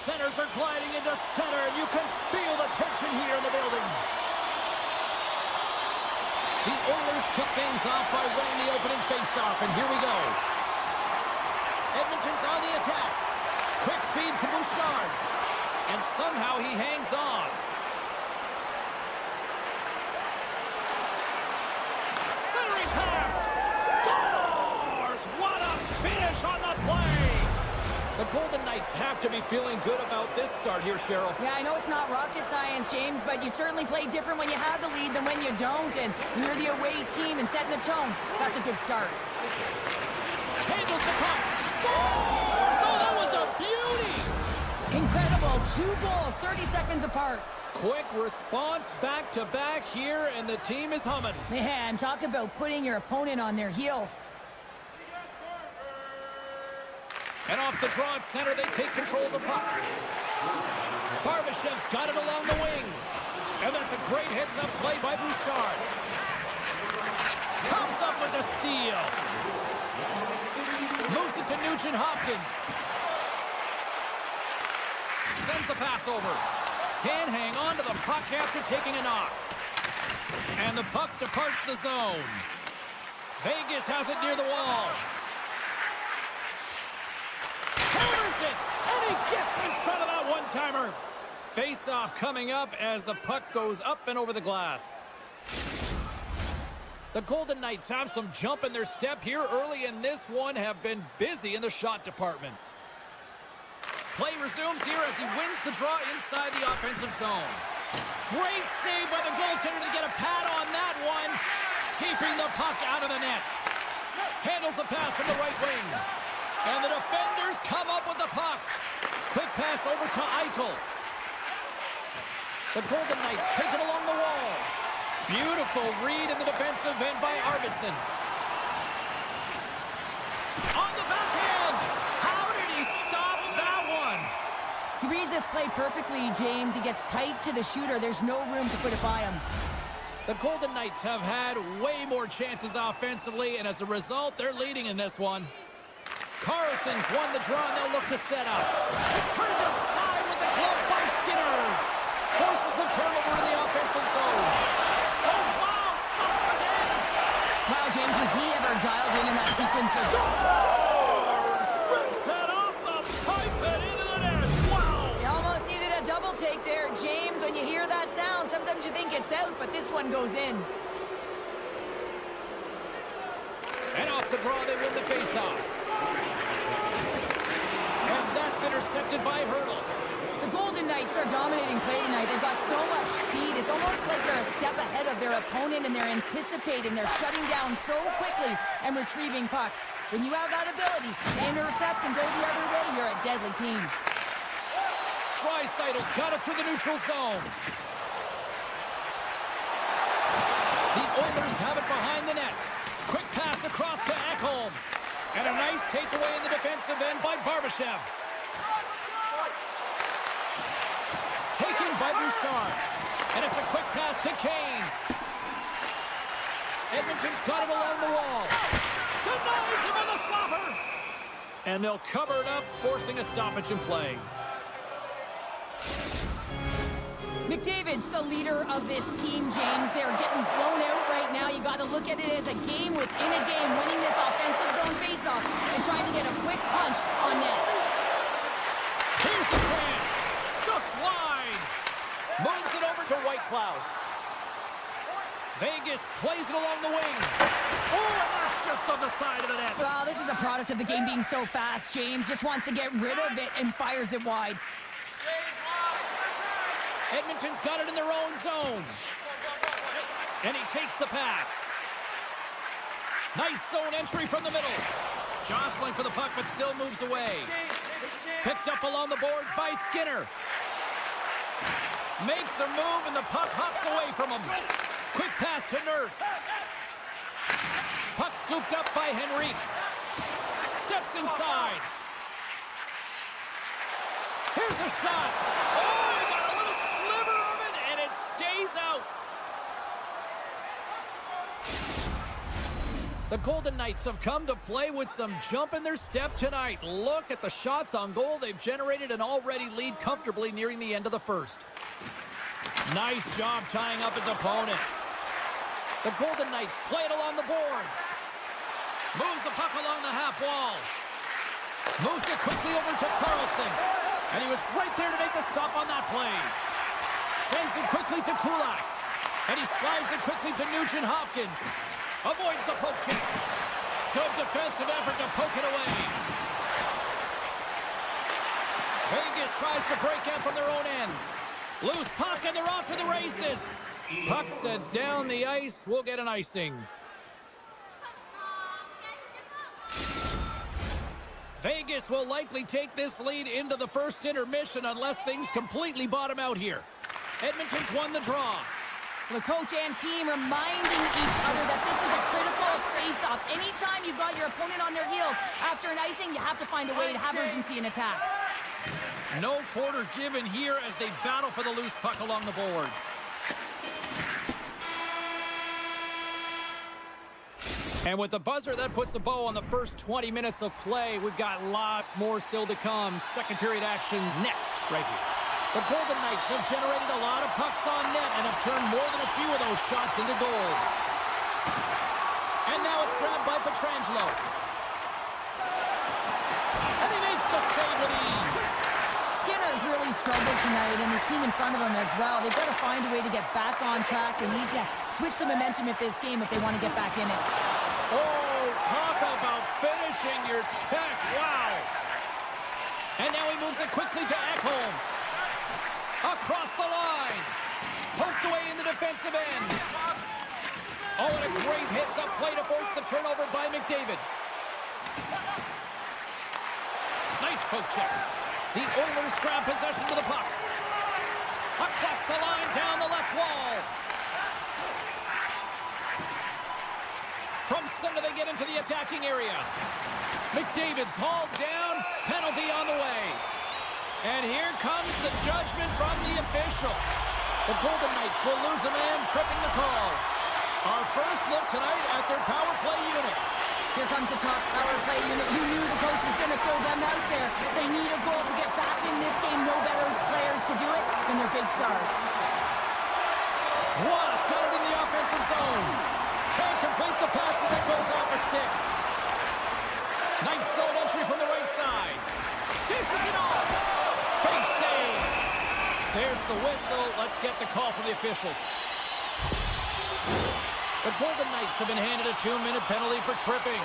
Centers are gliding into center, and you can feel the tension here in the building. The Oilers kick things off by winning the opening faceoff, and here we go. Edmonton's on the attack. Quick feed to Bouchard, and somehow he hangs on. Centering pass, scores! What a finish on the play! The Golden Knights have to be feeling good about this start here, Cheryl. Yeah, I know it's not rocket science, James, but you certainly play different when you have the lead than when you don't. And when you're the away team and setting the tone, that's a good start. Handles the puck. Scores! Oh, that was a beauty! Incredible. 2 goals, 30 seconds apart. Quick response back-to-back here, and the team is humming. Man, talk about putting your opponent on their heels. And off the draw at center, they take control of the puck. Barbashev's got it along the wing. And that's a great heads-up play by Bouchard. Comes up with the steal. Moves it to Nugent-Hopkins. Sends the pass over. Can't hang on to the puck after taking a knock. And the puck departs the zone. Vegas has it near the wall. Hammers it, and he gets in front of that one-timer. Face-off coming up as the puck goes up and over the glass. The Golden Knights have some jump in their step here early in this one, have been busy in the shot department. Play resumes here as he wins the draw inside the offensive zone. Great save by the goaltender to get a pad on that one, keeping the puck out of the net. Handles the pass from the right wing. And the defenders come up with the puck. Quick pass over to Eichel. The Golden Knights take it along the wall. Beautiful read in the defensive end by Arvidsson. On the backhand. How did he stop that one? He reads this play perfectly, James. He gets tight to the shooter. There's no room to put it by him. The Golden Knights have had way more chances offensively, and as a result, they're leading in this one. Carlson's won the draw, and they'll look to set up. Turned aside with the glove by Skinner. Forces the turnover in the offensive zone. Oh, wow, stuffs again. Wow, James, was he ever dialed in that sequence? Scores! Rips it off the pipe and into the net. Wow! You almost needed a double take there, James. When you hear that sound, sometimes you think it's out, but this one goes in. And off the draw, they win the faceoff. And that's intercepted by Hurdle. The Golden Knights are dominating play tonight. They've got so much speed. It's almost like they're a step ahead of their opponent, and they're anticipating. They're shutting down so quickly and retrieving pucks. When you have that ability to intercept and go the other way, you're a deadly team. Draisaitl's got it through the neutral zone. The Oilers have it behind the net. Quick pass across to Ekholm. And a nice takeaway in the defensive end by Barbashev. Taken by Bouchard. And it's a quick pass to Kane. Edmonton's got it along the wall. Denies him with a slapper. And they'll cover it up, forcing a stoppage in play. McDavid's the leader of this team, James. They're getting blown out right now. You got to look at it as a game within a game, winning this offensive zone faceoff and trying to get a quick punch on net. Here's a chance. Just wide. Moves it over to White Cloud. Vegas plays it along the wing. Oh, and that's just on the side of the net. Well, this is a product of the game being so fast. James just wants to get rid of it and fires it wide. Edmonton's got it in their own zone. And he takes the pass. Nice zone entry from the middle. Jostling for the puck, but still moves away. Picked up along the boards by Skinner. Makes a move, and the puck hops away from him. Quick pass to Nurse. Puck scooped up by Henrique. Steps inside. Here's a shot. Oh, he got a little sliver of it, and it stays out. The Golden Knights have come to play with some jump in their step tonight. Look at the shots on goal. They've generated an already lead comfortably nearing the end of the first. Nice job tying up his opponent. The Golden Knights play it along the boards. Moves the puck along the half wall. Moves it quickly over to Carlson. And he was right there to make the stop on that play. Sends it quickly to Kulak. And he slides it quickly to Nugent Hopkins. Avoids the poke check. Good defensive effort to poke it away. Vegas tries to break in from their own end. Loose puck, and they're off to the races. Puck sent down the ice. We'll get an icing. Vegas will likely take this lead into the first intermission unless things completely bottom out here. Edmonton's won the draw. The coach and team reminding each other that this is a critical face-off. Anytime you've got your opponent on their heels after an icing, you have to find a way to have urgency in attack. No quarter given here as they battle for the loose puck along the boards. And with the buzzer, that puts a bow on the first 20 minutes of play. We've got lots more still to come. Second period action next, right here. The Golden Knights have generated a lot of pucks on net and have turned more than a few of those shots into goals. And now it's grabbed by Pietrangelo. And he makes the save with ease. Skinner's really struggled tonight, and the team in front of him as well. They've got to find a way to get back on track. They need to switch the momentum of this game if they want to get back in it. Oh, talk about finishing your check. Wow. And now he moves it quickly to Ekholm. Across the line. Poked away in the defensive end. Oh, and a great hits up play to force the turnover by McDavid. Nice poke check. The Oilers grab possession to the puck. Across the line, down the left wall. From center, they get into the attacking area. McDavid's hauled down. Penalty on the way. And here comes the judgment from the official. The Golden Knights will lose a man, tripping the call. Our first look tonight at their power play unit. Here comes the top power play unit. You knew the coach was going to throw them out there. They need a goal to get back in this game. No better players to do it than their big stars. Was got it in the offensive zone. Can't complete the pass as it goes off a stick. Nice zone entry from the right side. Dishes it off. Big save. There's the whistle. Let's get the call from the officials. The Golden Knights have been handed a 2-minute penalty for tripping.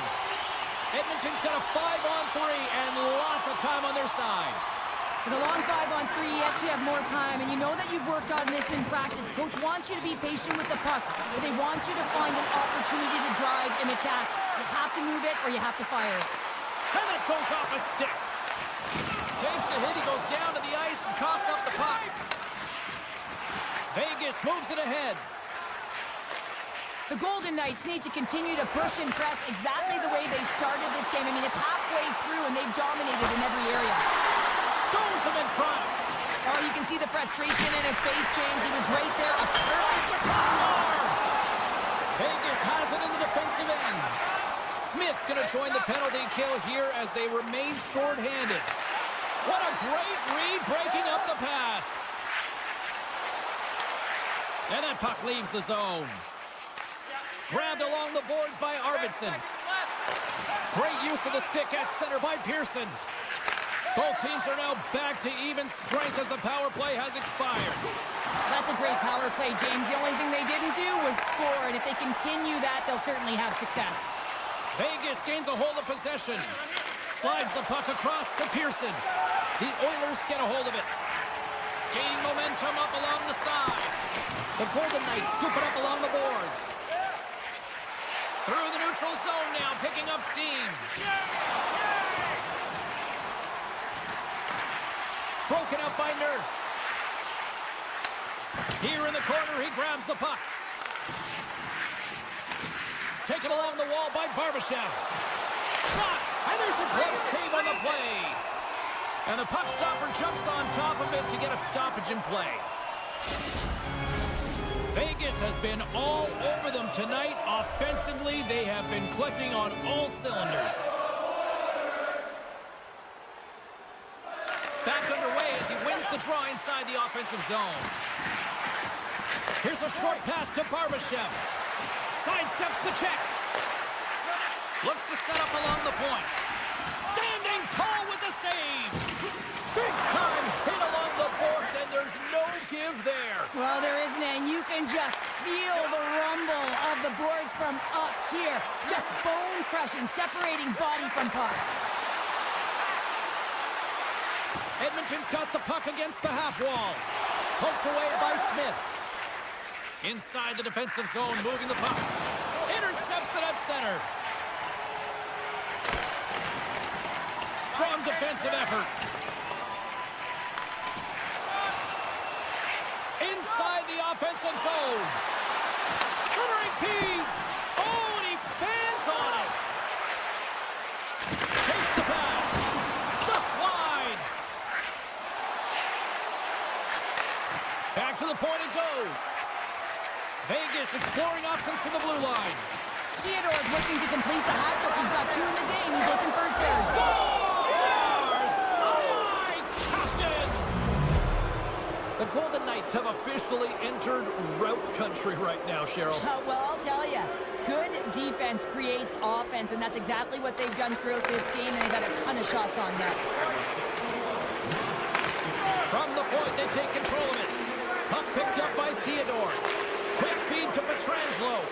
Edmonton's got a 5-on-3 and lots of time on their side. With a long 5-on-3, yes, you have more time, and you know that you've worked on this in practice. Coach wants you to be patient with the puck, but they want you to find an opportunity to drive and attack. You have to move it or you have to fire. And it goes off a stick. Takes a hit, he goes down to the ice and coughs up the puck. Vegas moves it ahead. The Golden Knights need to continue to push and press exactly the way they started this game. I mean, it's halfway through and they've dominated in every area. Stones him in front. Oh, you can see the frustration in his face, James. He was right there. A perfect crossbar. Vegas has it in the defensive end. Smith's going to join the penalty kill here as they remain shorthanded. What a great read, breaking up the pass. And that puck leaves the zone. Grabbed along the boards by Arvidsson. Great use of the stick at center by Pearson. Both teams are now back to even strength as the power play has expired. That's a great power play, James. The only thing they didn't do was score, and if they continue that, they'll certainly have success. Vegas gains a hold of possession. Slides the puck across to Pearson. The Oilers get a hold of it. Gaining momentum up along the side. The Golden Knights scoop it up along the boards. Through the neutral zone now, picking up steam. Broken up by Nurse. Here in the corner, he grabs the puck. Taken along the wall by Barbashev. Shot! And there's a glove save on the play. And the puck stopper jumps on top of it to get a stoppage in play. Vegas has been all over them tonight. Offensively, they have been clicking on all cylinders. Back underway as he wins the draw inside the offensive zone. Here's a short pass to Barbashev. Sidesteps the check. Looks to set up along the point. Standing tall with the save. Big time hit along the boards, and there's no give there. Well, there isn't, and you can just feel the rumble of the boards from up here. Just bone-crushing, separating body from puck. Edmonton's got the puck against the half wall. Poked away by Smith. Inside the defensive zone, moving the puck. Intercepts it at center. Strong defensive effort. Inside the offensive zone. Centering feed. Oh, and he fans on it. Takes the pass. Just wide. Back to the point it goes. Vegas exploring options from the blue line. Theodore's looking to complete the hat trick. He's got 2 in the game. He's looking for his third. Scores! Aye, Captain! The Golden Knights have officially entered rout country right now, Cheryl. Well, I'll tell you, good defense creates offense, and that's exactly what they've done throughout this game, and they've had a ton of shots on net. From the point, they take control of it. Puck picked up by Theodore. Quick feed to Pietrangelo.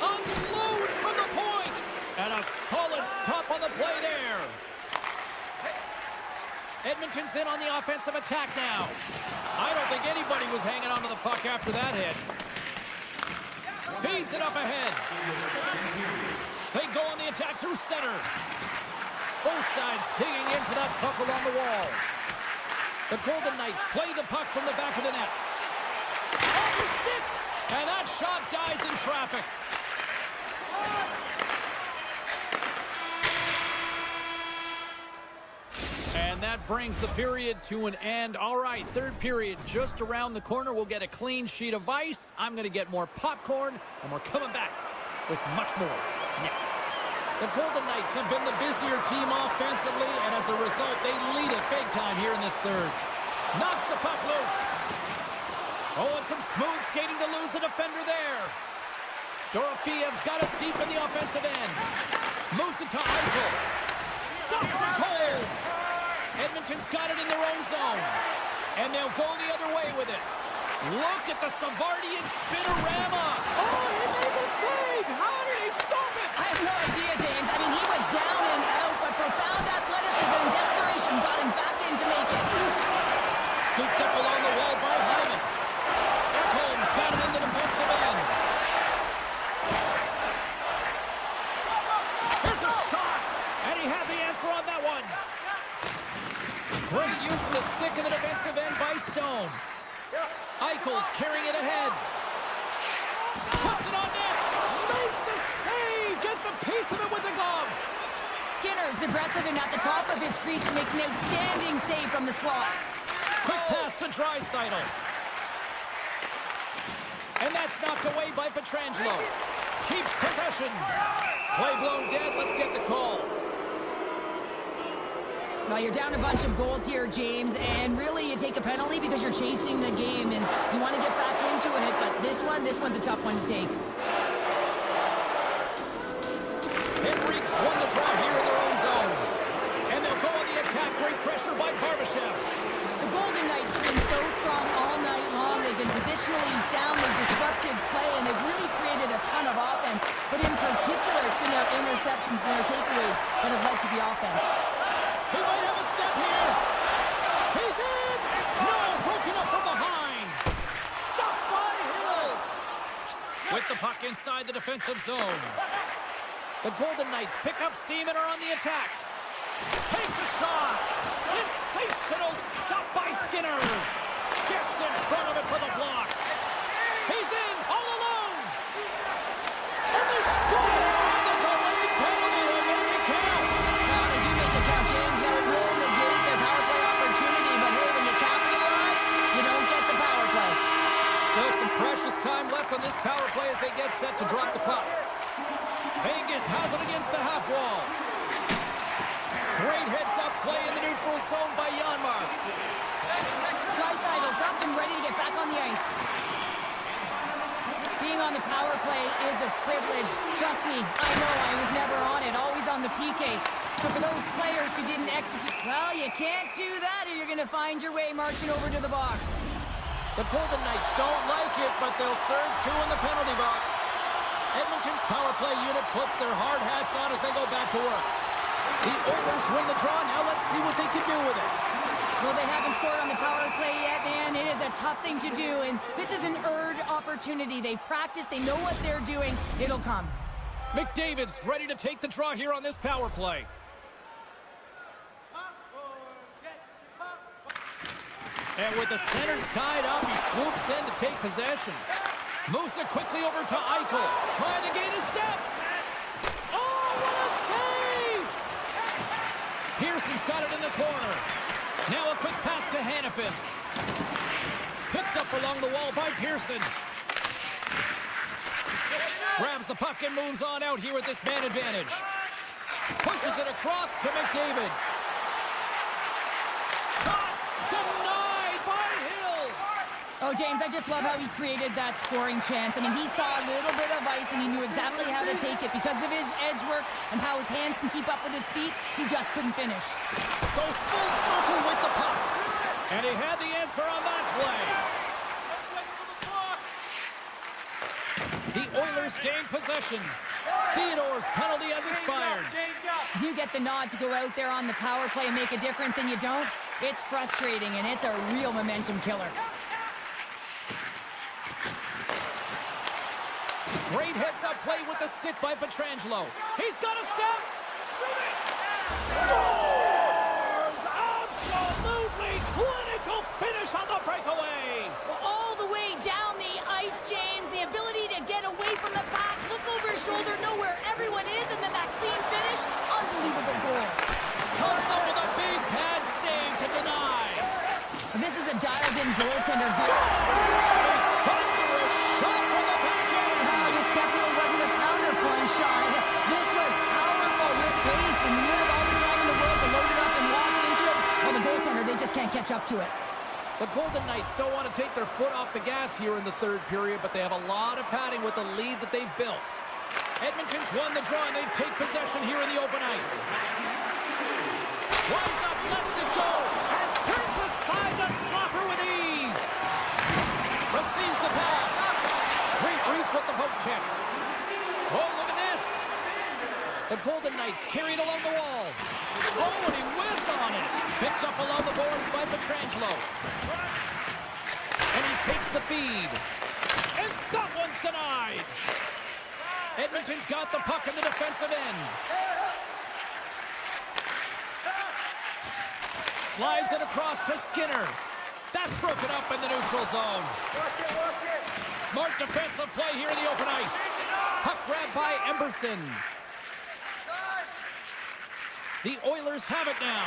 Unloads from the point. And a solid stop on the play there. Edmonton's in on the offensive attack now. I don't think anybody was hanging onto the puck after that hit. Feeds it up ahead. They go on the attack through center. Both sides digging into that puck along the wall. The Golden Knights play the puck from the back of the net. Off the stick! And that shot dies in traffic. And that brings the period to an end. All right, third period just around the corner. We'll get a clean sheet of ice. I'm going to get more popcorn, and we're coming back with much more next. The Golden Knights have been the busier team offensively, and as a result, they lead it big time here in this third. Knocks the puck loose. Oh, and some smooth skating to lose the defender there. Dorofiev's got it deep in the offensive end. Moves it to Eichel. Stops it cold. Edmonton's got it in their own zone. And they'll go the other way with it. Look at the Savardian spinorama. Oh, he made the save. How did he stop it? I have no idea, James. I mean, he was down and out, but profound athleticism and desperation got him back in to make it. Scooped up along the wall by Hyman. Ekholm's got it in the defensive end. Here's a shot, and he had the answer on that one. Great use of the stick in the defensive end by Stone. Eichel's carrying it ahead. Puts it on net. Makes a save. Gets a piece of it with the glove. Skinner's aggressive and at the top of his crease makes an outstanding save from the slot. Quick pass to Draisaitl. And that's knocked away by Pietrangelo. Keeps possession. Play blown dead. Let's get the call. Well, you're down a bunch of goals here, James, and really you take a penalty because you're chasing the game and you want to get back into it, but this one's a tough one to take. Henrique's won the draw here in their own zone. And they'll go on the attack. Great pressure by Barbashev. The Golden Knights have been so strong all night long. They've been positionally sound. They've disrupted play, and they've really created a ton of offense. But in particular, it's been their interceptions and their takeaways that have led to the offense. He might have a step here. He's in. No, broken up from behind. Stopped by Hill. With the puck inside the defensive zone. The Golden Knights pick up steam and are on the attack. Takes a shot. Sensational stop by Skinner. Gets in front of it for the block. He's in all alone. And they score. The delayed penalty will make it count. Now they do make it count, James. Now it will negate their power play opportunity, but hey, when you capitalize, you don't get the power play. Still Oilers has it against the half wall. Great heads-up play in the neutral zone by Janmark. Draisaitl up and ready to get back on the ice. Being on the power play is a privilege. Trust me, I know I was never on it, always on the PK. So for those players who didn't execute, well, you can't do that or you're going to find your way marching over to the box. The Golden Knights don't like it, but they'll serve two in the penalty box. Edmonton's power play unit puts their hard hats on as they go back to work. The Oilers win the draw. Now let's see what they can do with it. Well, they haven't scored on the power play yet, man. It is a tough thing to do, and this is an earned opportunity. They've practiced. They know what they're doing. It'll come. McDavid's ready to take the draw here on this power play. And with the centers tied up, he swoops in to take possession. Moves it quickly over to Eichel. Trying to gain a step. Oh, what a save! Pearson's got it in the corner. Now a quick pass to Hannafin. Picked up along the wall by Pearson. Grabs the puck and moves on out here with this man advantage. Pushes it across to McDavid. Shot denied by Hill. Oh, James, I just love how he created that scoring chance. I mean, he saw a little bit of ice, and he knew exactly how to take it. Because of his edge work and how his hands can keep up with his feet, he just couldn't finish. Goes full circle with the puck. And he had the answer on that play. 10 seconds on the clock. The Oilers gain possession. Theodore's penalty has expired. Change up. You get the nod to go out there on the power play and make a difference, and you don't. It's frustrating, and it's a real momentum killer. Great heads-up play with the stick by Pietrangelo. He's got a step. Scores! Absolutely clinical finish on the breakaway. All the way down the ice, James. The ability to get away from the pack, look over his shoulder, know where everyone is, and then that clean finish. Unbelievable goal. Comes up with a big pad save to deny. This is a dialed-in goaltender. Thunderous shot from the back end. This definitely wasn't a counterpunch shot. This was powerful with pace, and you have all the time in the world to load it up and walk into it. Well, the goaltender, they just can't catch up to it. The Golden Knights don't want to take their foot off the gas here in the third period, but they have a lot of padding with the lead that they've built. Edmonton's won the draw, and they take possession here in the open ice. Winds up, lets it go, and turns aside the slapper with ease. Receives the pass. Great reach with the poke check. Oh, look at this. The Golden Knights carried along the wall. Oh, and he whizzed on it. Picked up along the boards by Pietrangelo. And he takes the feed. And that one's denied. Edmonton's got the puck in the defensive end. Slides it across to Skinner. That's broken up in the neutral zone. Smart defensive play here in the open ice. Puck grabbed by Emberson. The Oilers have it now.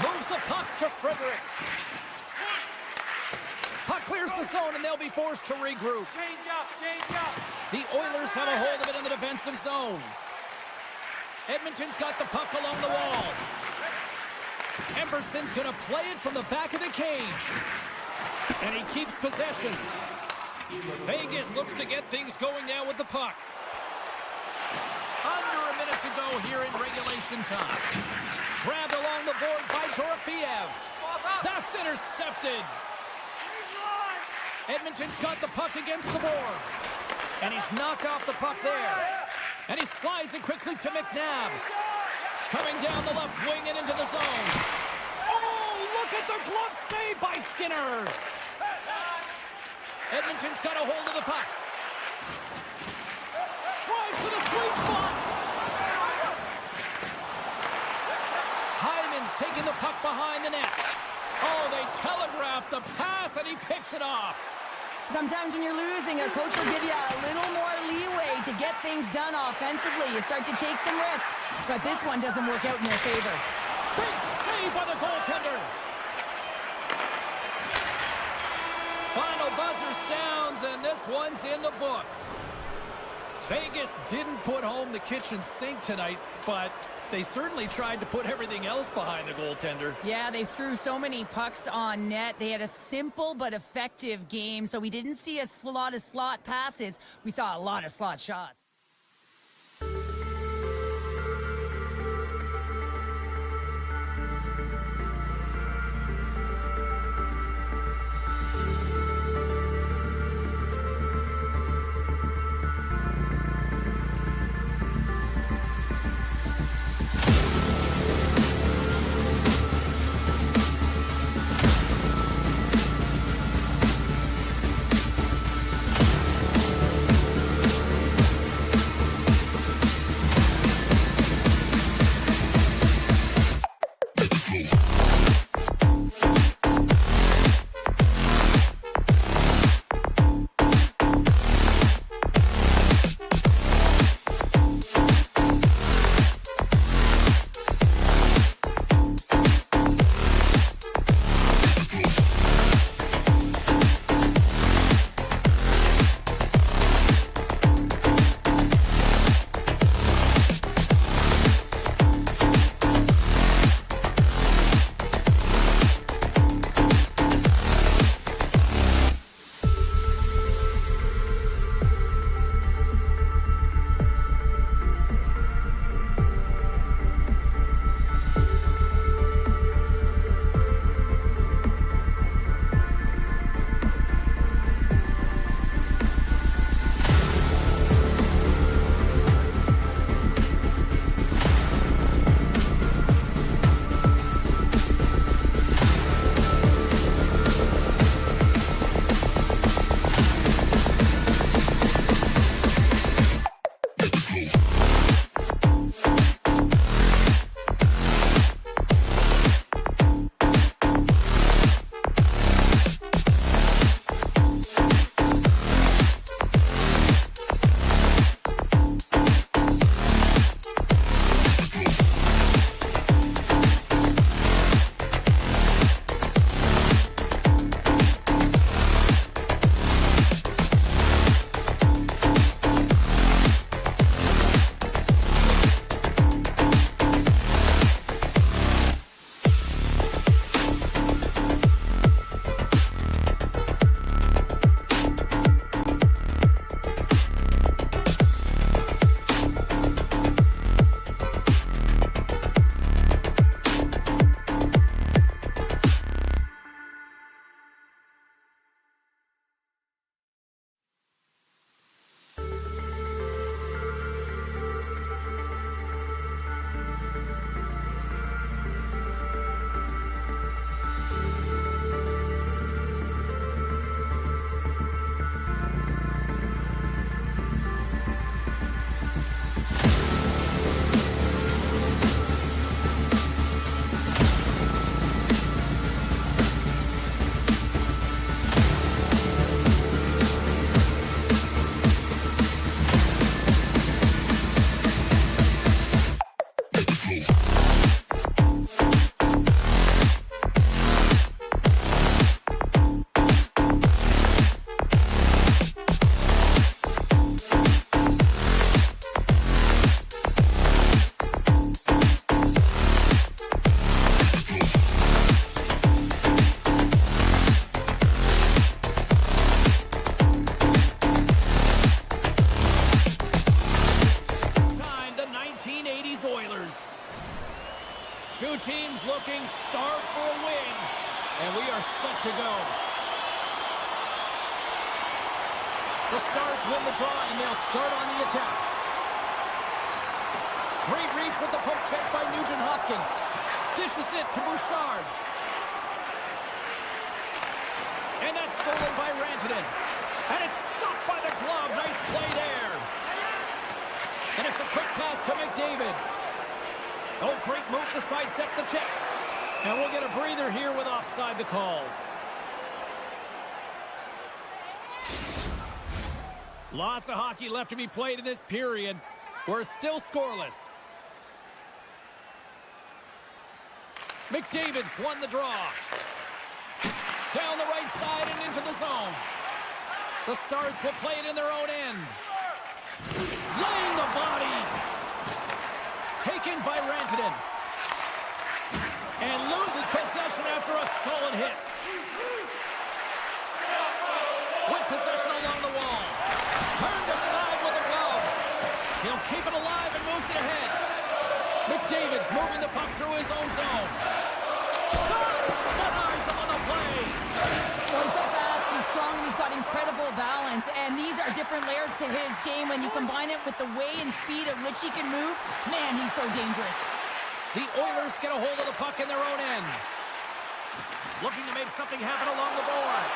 Moves the puck to Frederick. Puck clears the zone, and they'll be forced to regroup. Change up. Change up. The Oilers have a hold of it in the defensive zone. Edmonton's got the puck along the wall. Emberson's going to play it from the back of the cage. And he keeps possession. Vegas looks to get things going now with the puck. Under a minute to go here in regulation time. Grabbed along the board by Dorofeev. That's intercepted. Edmonton's got the puck against the boards. And he's knocked off the puck there. And he slides it quickly to McNabb. Coming down the left wing and into the zone. Oh, look at the glove save by Skinner. Edmonton's got a hold of the puck. Tries for the sweet spot. Hyman's taking the puck behind the net. Oh, they telegraphed the pass, and he picks it off. Sometimes when you're losing, a coach will give you a little more leeway to get things done offensively. You start to take some risks, but this one doesn't work out in your favor. Big save by the goaltender. Final buzzer sounds, and this one's in the books. Vegas didn't put home the kitchen sink tonight, but they certainly tried to put everything else behind the goaltender. Yeah, they threw so many pucks on net. They had a simple but effective game, so we didn't see a lot of slot passes. We saw a lot of slot shots. Two teams looking starved for a win, and we are set to go. The Stars win the draw, and they'll start on the attack. Great reach with the poke check by Nugent-Hopkins. Dishes it to Bouchard. And that's stolen by Rantanen. And it's stopped by the glove. Nice play there. And it's a quick pass to McDavid. Oh, great move to sidestep the check. And we'll get a breather here with offside the call. Lots of hockey left to be played in this period. We're still scoreless. McDavid's won the draw. Down the right side and into the zone. The Stars will play it in their own end. laying the body. Taken by Rantanen. And loses possession after a solid hit. With possession along the wall. Turned aside with a glove. He'll keep it alive and moves it ahead. McDavid's moving the puck through his own zone. Shot! Denies him on the play. Well, he's so fast, he's strong, and he's got incredible balance. And these are different layers to his game. When you combine it with the way and speed at which he can move, man, he's so dangerous. The Oilers get a hold of the puck in their own end. Looking to make something happen along the boards.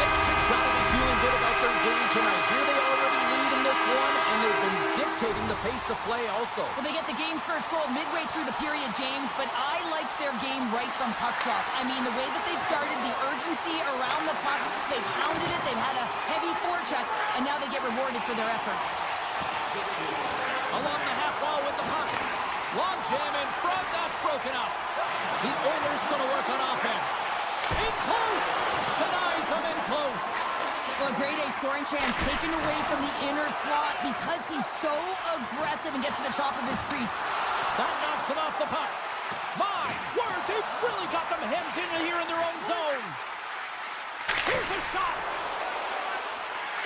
Edmonton's got to be feeling good about their game tonight. Here they already lead in this one, and they've been dictating the pace of play also. Well, they get the game's first goal midway through the period, James, but I liked their game right from puck drop. I mean, the way that they started, the urgency around the puck, they pounded it, they've had a heavy forecheck, and now they get rewarded for their efforts. Along the half wall with the puck. Long jam in front, that's broken up. The Oilers going to work on offense. In close! Denies him in close. Well, a grade A scoring chance taken away from the inner slot because he's so aggressive and gets to the top of his crease. That knocks him off the puck. My word, they've really got them hemmed in here in their own zone. Here's a shot.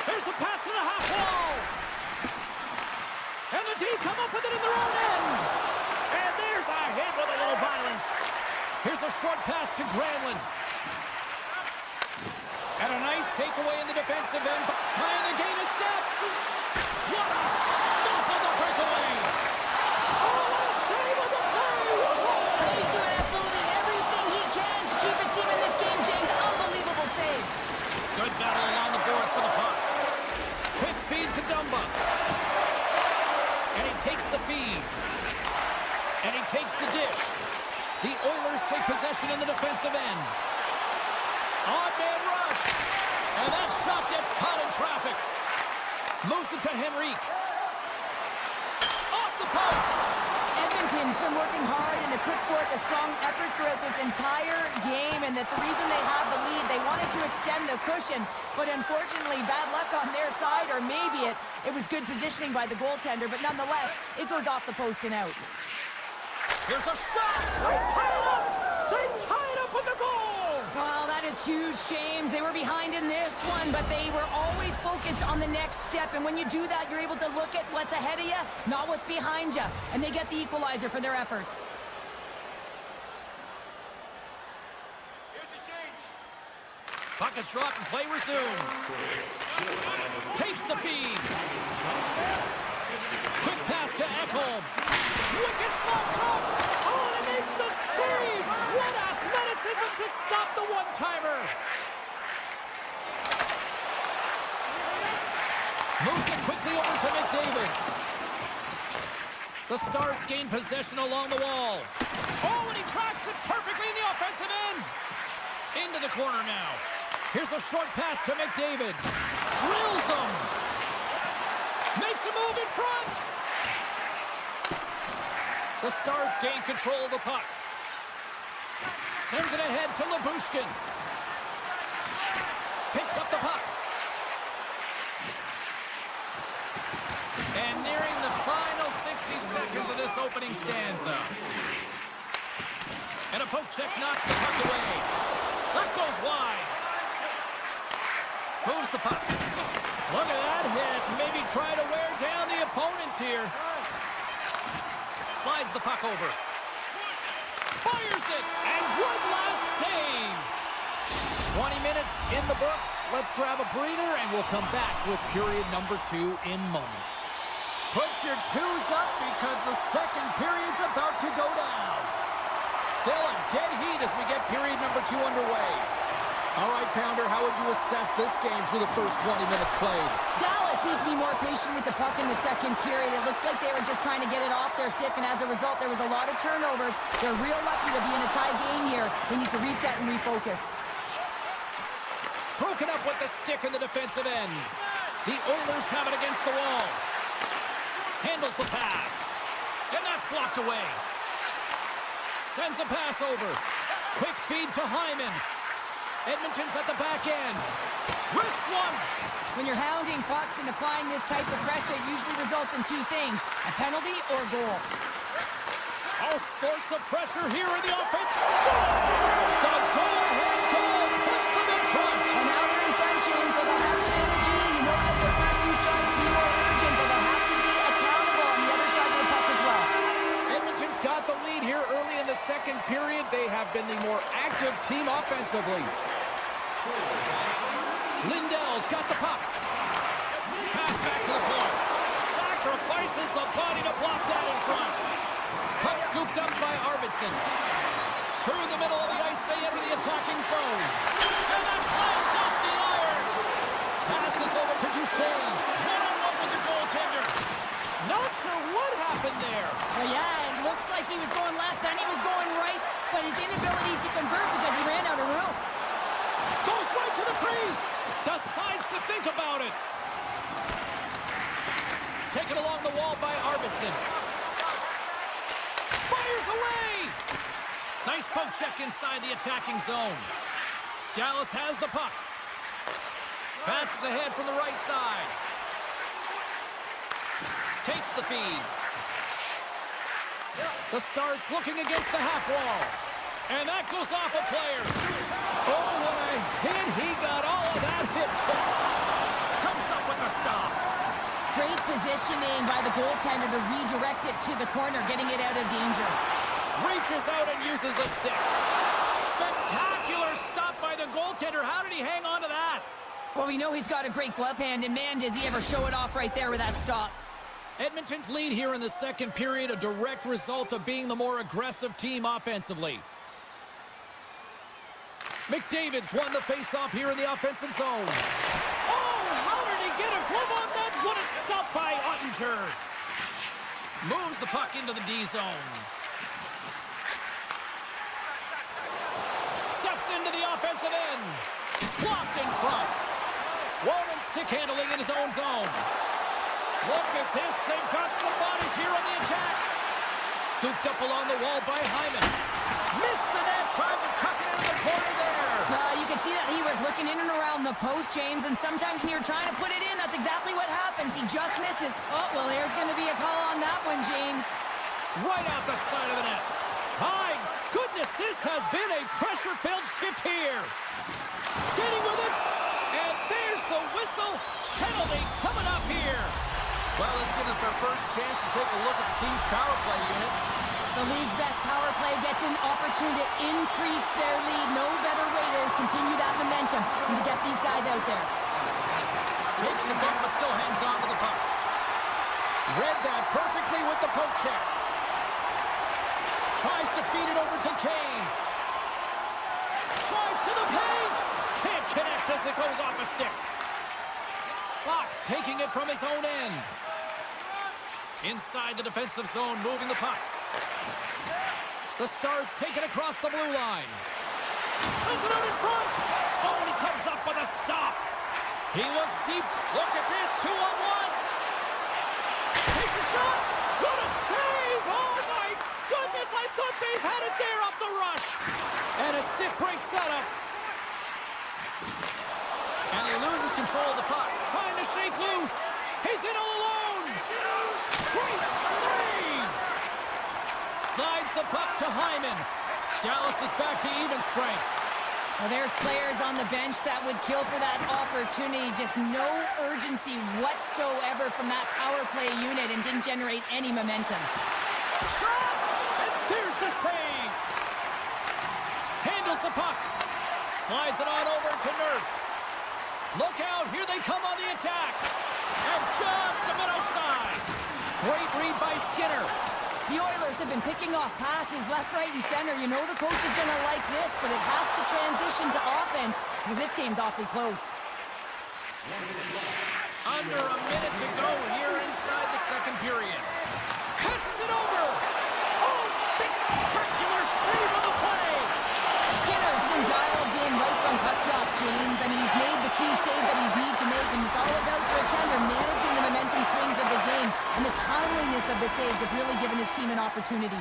Here's a pass to the half wall. And the D come up with it in their own end. And there's a hit with a little violence. Here's a short pass to Granlund. And a nice takeaway in the defensive end. Trying to gain a step. What a stop on the breakaway. Oh, what a save on the play. He's doing absolutely everything he can to keep his team in this game, James. Unbelievable save. Good battle along the boards for the puck. Quick feed to Dumba. And he takes the feed. And he takes the dish. The Oilers take possession in the defensive end. Odd man rush. And that shot gets caught in traffic. Moves it to Henrique. Off the post. Edmonton's been working hard and have put forth a strong effort throughout this entire game, and that's the reason they have the lead. They wanted to extend the cushion, but unfortunately, bad luck on their side, or maybe it was good positioning by the goaltender, but nonetheless, it goes off the post and out. Here's a shot. They tie it up. They tie it up with the goal. Well, that is huge, James. They were behind in this one, but they were always focused on the next step. And when you do that, you're able to look at what's ahead of you, not what's behind you. And they get the equalizer for their efforts. Here's the change. Puck is dropped and play resumes. Takes the feed. Quick pass to Ekholm. Wicked slot shot. Oh, and it makes the save. What athleticism to stop the one-timer. Moves it quickly over to McDavid. The Stars gain possession along the wall. Oh, and he tracks it perfectly in the offensive end. Into the corner now. Here's a short pass to McDavid. Drills them. Makes a move in front. The Stars gain control of the puck. Sends it ahead to Lyubushkin. Picks up the puck. And nearing the final 60 seconds of this opening stanza. And a poke check knocks the puck away. That goes wide. Moves the puck. Look at that hit. Maybe try to wear down the opponents here. Slides the puck over. Fires it. And one last save. 20 minutes in the books. Let's grab a breather and we'll come back with period number 2 in moments. Put your twos up because the second period's about to go down. Still a dead heat as we get period number 2 underway. All right, Pounder, how would you assess this game through the first 20 minutes played? Dallas needs to be more patient with the puck in the second period. It looks like they were just trying to get it off their stick, and as a result, there was a lot of turnovers. They're real lucky to be in a tie game here. They need to reset and refocus. Broken up with the stick in the defensive end. The Oilers have it against the wall. Handles the pass. And that's blocked away. Sends a pass over. Quick feed to Hyman. Edmonton's at the back end. Wrist one. When you're hounding pucks and applying this type of pressure, it usually results in two things, a penalty or a goal. All sorts of pressure here in the offense. Scores! The go-ahead goal puts them in front. And now they're in front, James, so they'll have the energy. You know that their first few strikes will be more urgent, but they'll have to be accountable on the other side of the puck as well. Edmonton's got the lead here early in the second period. They have been the more active team offensively. Lindell's got the puck. Pass back to the point. Sacrifices the body to block that in front. Puck scooped up by Arvidsson. Through the middle of the ice, they enter the attacking zone. And that climbs off the iron. Passes over to Duchesne. One-on-one with the goaltender. Not sure what happened there. Well, yeah, it looks like he was going left, then he was going right, but his inability to convert because he ran out of room. Goes right to the crease. Decides to think about it. Taken along the wall by Arvidsson. Fires away. Nice poke check inside the attacking zone. Dallas has the puck. Passes ahead from the right side. Takes the feed. The Stars looking against the half wall. And that goes off a player. Oh, what a hit. He got all of that hip check. Comes up with the stop. Great positioning by the goaltender to redirect it to the corner, getting it out of danger. Reaches out and uses a stick. Spectacular stop by the goaltender. How did he hang on to that? Well, we know he's got a great glove hand, and man, does he ever show it off right there with that stop. Edmonton's lead here in the second period, a direct result of being the more aggressive team offensively. McDavid's won the faceoff here in the offensive zone. Oh, how did he get a glove on that? What a stop by Ottinger. Moves the puck into the D zone. Steps into the offensive end. Blocked in front. Walman stick handling in his own zone. Look at this. They've got some bodies here on the attack. Scooped up along the wall by Hyman. Missed the net. Tried to tuck it into the corner there. You can see that he was looking in and around the post, James, and sometimes when you're trying to put it in, that's exactly what happens. He just misses. Oh, well, there's going to be a call on that one, James. Right out the side of the net. My goodness, this has been a pressure-filled shift here. Skating with it. And there's the whistle. Penalty coming up here. Well, this gives us our first chance to take a look at the team's power play unit. The league's best power play gets an opportunity to increase their lead. No better way to continue that momentum than to get these guys out there. Takes a bump, but still hangs on to the puck. Read that perfectly with the poke check. Tries to feed it over to Kane. Drives to the paint. Can't connect as it goes off a stick. Fox taking it from his own end. Inside the defensive zone, moving the puck. The Stars take it across the blue line. Sends it out in front. Oh, and he comes up with a stop. He looks deep. Look at this, 2-on-1. Takes a shot. What a save. Oh, my goodness. I thought they had it there off the rush. And a stick breaks that up. And he loses control of the puck. Trying to shake loose. He's in all alone. Great save. Slides the puck to Hyman. Dallas is back to even strength. Well, there's players on the bench that would kill for that opportunity. Just no urgency whatsoever from that power play unit and didn't generate any momentum. Shot! And there's the save. Handles the puck. Slides it on over to Nurse. Look out, here they come on the attack. And just a bit outside. Great read by Skinner. The Oilers have been picking off passes left, right, and center. You know the coach is going to like this, but it has to transition to offense because this game's awfully close. Under a minute to go here inside the second period. Passes it over. Oh, spectacular save on the play. Skinner's been dialed in right from puck drop, James. I mean, he's made the key save that he's need to make, and it's all about for a tender managing the momentum swings of the game. and the timeliness of the saves have really given his team an opportunity.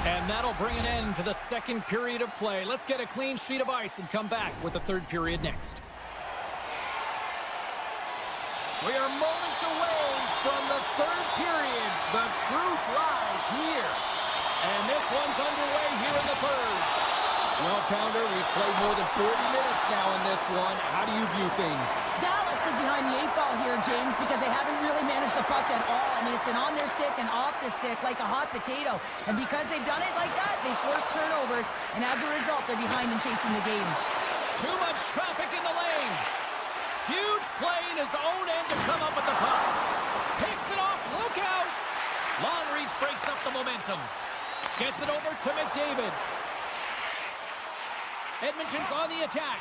And that'll bring an end to the second period of play. Let's get a clean sheet of ice and come back with the third period next. We are moments away from the third period. The truth lies here. And this one's underway here in the third. Well, Pounder, we've played more than 40 minutes now in this one. How do you view things? Dallas is behind the 8-ball here, James, because they haven't really managed the puck at all. I mean, it's been on their stick and off the stick like a hot potato. And because they've done it like that, they force turnovers. And as a result, they're behind in chasing the game. Too much traffic in the lane. Huge play in his own end to come up with the puck. Picks it off. Look out. Long reach breaks up the momentum. Gets it over to McDavid. Edmonton's on the attack.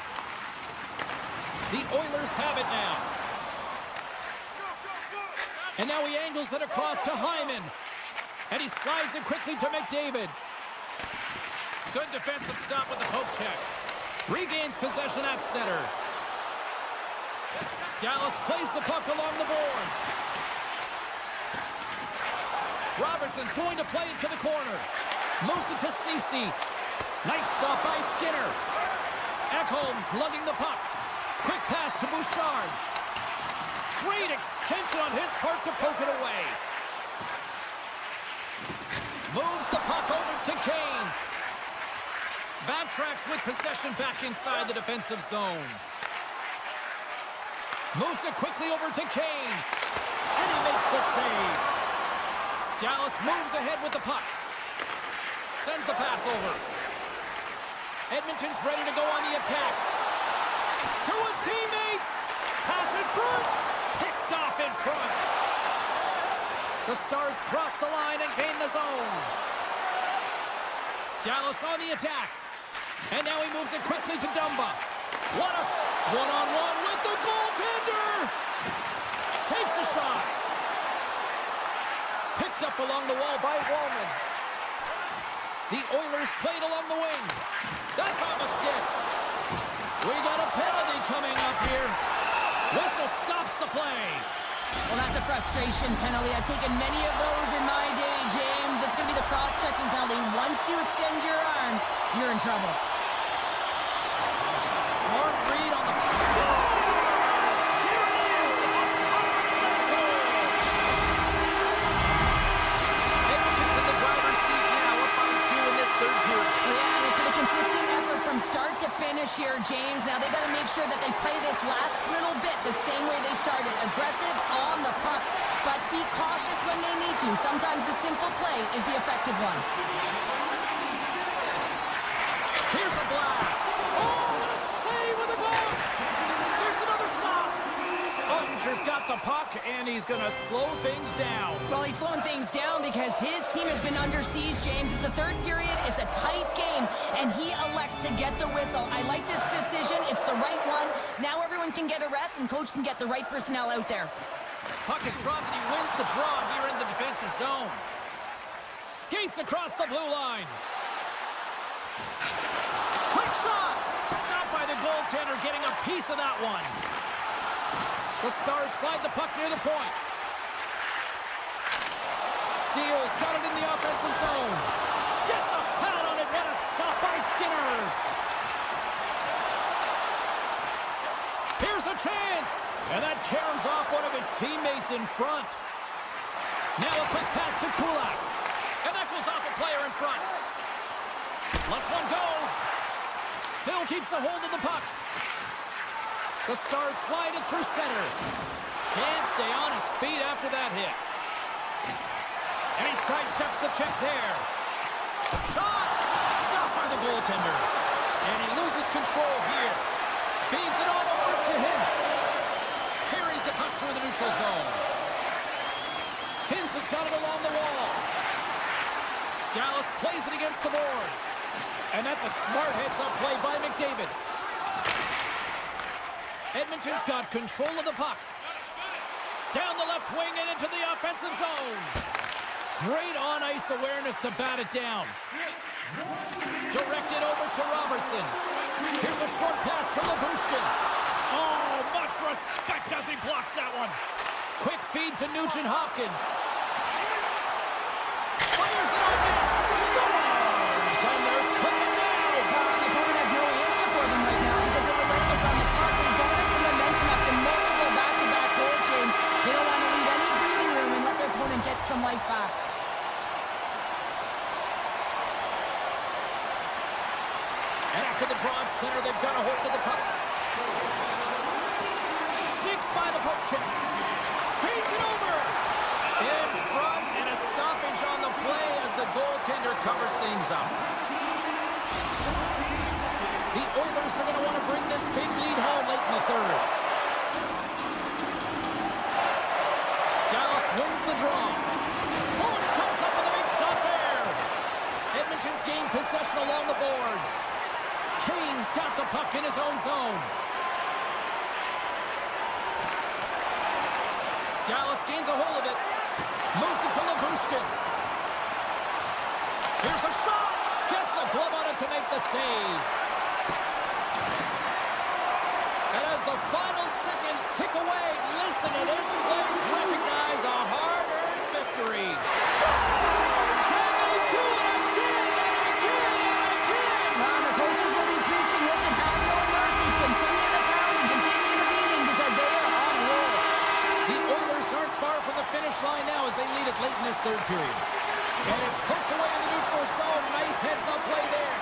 The Oilers have it now. And now he angles it across to Hyman. And he slides it quickly to McDavid. Good defensive stop with the poke check. Regains possession at center. Dallas plays the puck along the boards. Robertson's going to play it to the corner. Moves it to Ceci. Nice stop by Skinner. Ekholm's lugging the puck. Quick pass to Bouchard. Great extension on his part to poke it away. Moves the puck over to Kane. Backtracks with possession back inside the defensive zone. Moves it quickly over to Kane. And he makes the save. Dallas moves ahead with the puck. Sends the pass over. Edmonton's ready to go on the attack. To his teammate. Pass in front. Picked off in front. The Stars cross the line and gain the zone. Dallas on the attack. And now he moves it quickly to Dumba. What a one-on-one with the goaltender. Takes a shot. Picked up along the wall by Wallman. The Oilers played along the wing. That's on the stick. We got a penalty coming up here. Whistle stops the play. Well, that's a frustration penalty. I've taken many of those in my day, James. It's going to be the cross-checking penalty. Once you extend your arms, you're in trouble. Smart read on the... Scores! Here it is! Edmonton's in the driver's seat now, up by 2 in this third period. Yeah, it's been a consistent effort from start to finish here, James. Now they got to make sure that they play this last little bit the same way they started. Aggressive on the puck, but be cautious when they need to. Sometimes the simple play is the effective one. Here's a blast. Oh, what a save with the glove. There's another stop. Unger's got the puck, and he's going to slow things down. Well, he's slowing things down because his team has been under siege, James. It's the third period. It's a tight game, and he elects to get the whistle. I like this decision. It's the right one. Now everyone can get a rest, and coach can get the right personnel out there. Puck is dropped, and he wins the draw here in the defensive zone. Skates across the blue line. Quick shot! Stopped by the goaltender, getting a piece of that one. The Stars slide the puck near the point. Steele's got it in the offensive zone. Gets a pad on it. What a stop by Skinner. Here's a chance. And that caroms off one of his teammates in front. Now a quick pass to Kulak. And that goes off a player in front. Lets one go. Still keeps a hold of the puck. The Stars slide it through center. Can't stay on his feet after that hit. And he sidesteps the check there. Shot! Stopped by the goaltender. And he loses control here. Feeds it all over to Hintz. Carries the puck through the neutral zone. Hintz has got it along the wall. Dallas plays it against the boards. And that's a smart heads-up play by McDavid. Edmonton's got control of the puck. Down the left wing and into the offensive zone. Great on-ice awareness to bat it down. Directed over to Robertson. Here's a short pass to Labushkin. Oh, much respect as he blocks that one. Quick feed to Nugent Hopkins. check. Feeds it over. In front, and a stoppage on the play as the goaltender covers things up. The Oilers are going to want to bring this big lead home late in the third. Dallas wins the draw. Oh, and it comes up with a big stop there. Edmonton's gained possession along the boards. Kane's got the puck in his own zone. Dallas gains a hold of it. Moves it to Labushkin. Here's a shot. Gets a glove on it to make the save. And as the final seconds tick away, listen to this place recognize a hard-earned victory. Stars! And they do it again and again and again! Well, the coaches will be preaching, listen, have no mercy. Continue the pounding, continue the beating, because they are on a roll. The Oilers aren't far from the finish line now as they lead it late in this third period. And it's poked away in the neutral zone. Nice heads-up play there.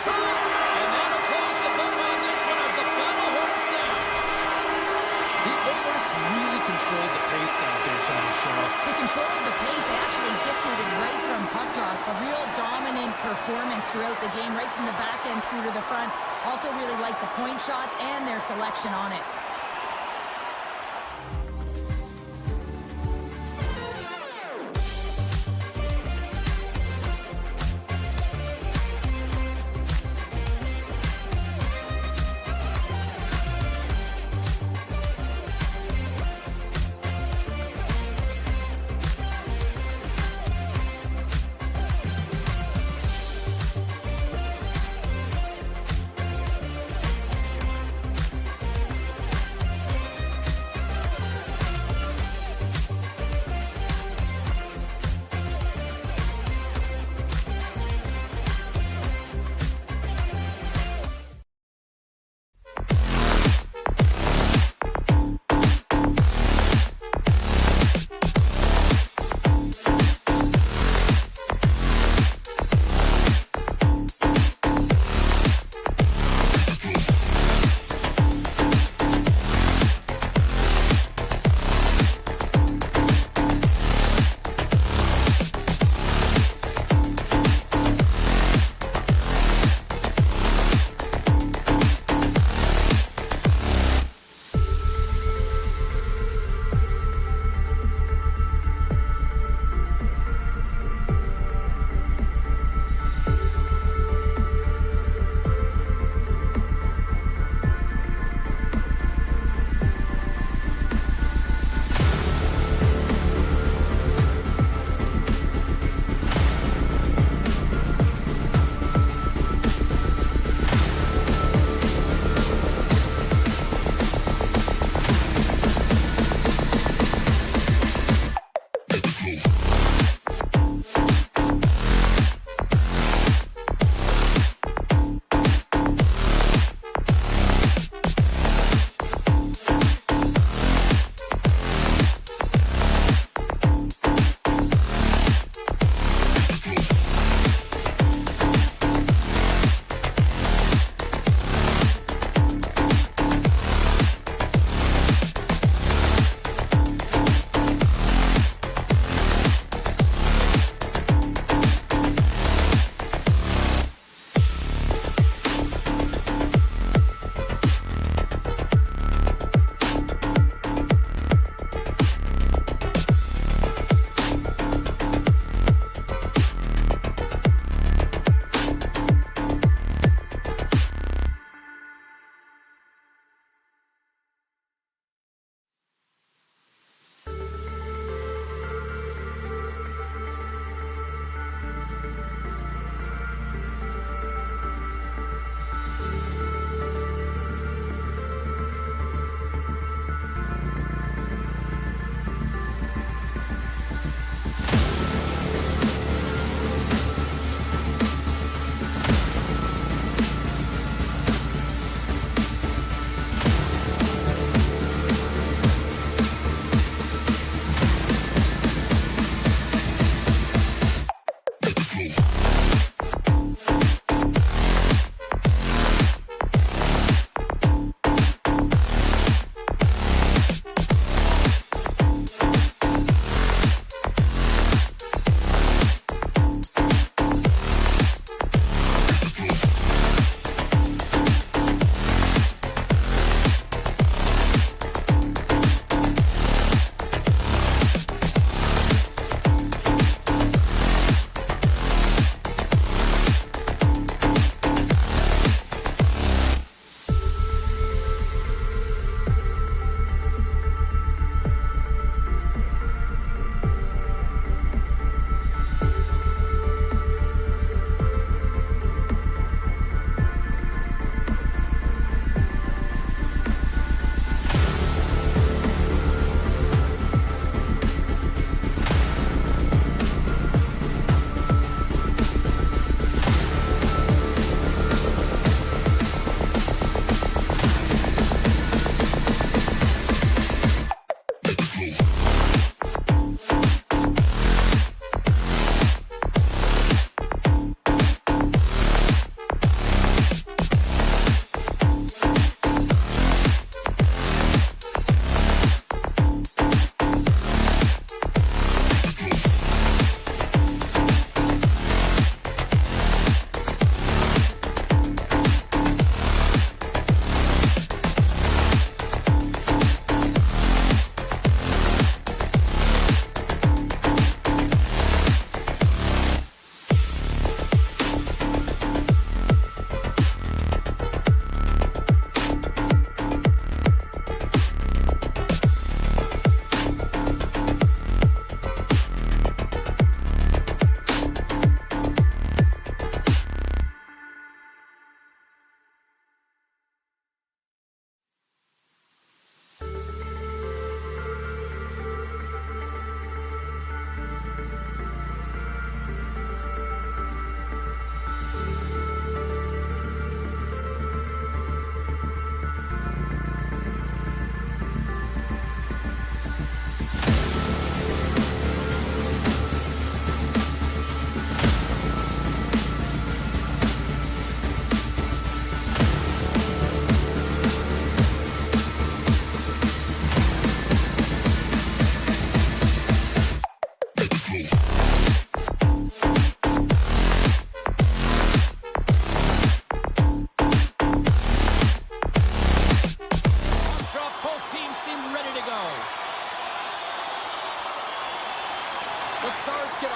And that'll close the book on this one as the final horn sounds. The Oilers really controlled the pace out there tonight, Cheryl. They controlled the pace. They actually dictated right from puck drop. A real dominant performance throughout the game, right from the back end through to the front. Also really liked the point shots and their selection on it.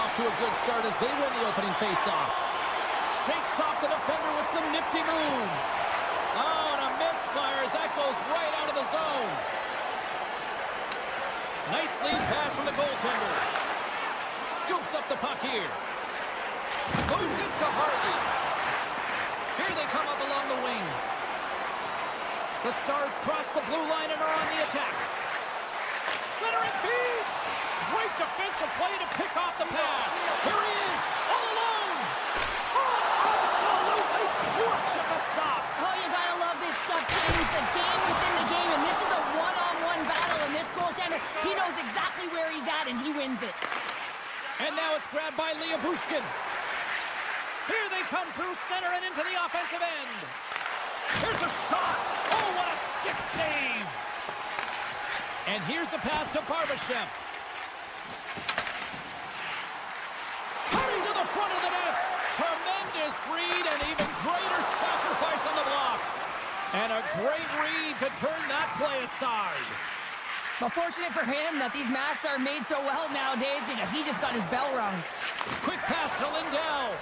off to a good start as they win the opening faceoff. Shakes off the defender with some nifty moves. Oh, and a misfire as that goes right out of the zone. Nice lead pass from the goaltender. Scoops up the puck here. Moves it to Hartley. Here they come up along the wing. The Stars cross the blue line and are on the attack. Centering feed. Great defensive play to pick off the pass. Here he is, all alone. Oh, absolutely clutch at the stop. Oh, you gotta love this stuff, James. The game within the game, and this is a one-on-one battle, and this goaltender, he knows exactly where he's at, and he wins it. And now it's grabbed by Leah Bushkin. Here they come through center and into the offensive end. Here's a shot. Oh, what a stick save. And here's the pass to Barbashev. Cutting to the front of the net. Tremendous read and even greater sacrifice on the block. And a great read to turn that play aside. But fortunate for him that these masks are made so well nowadays because he just got his bell rung. Quick pass to Lindell.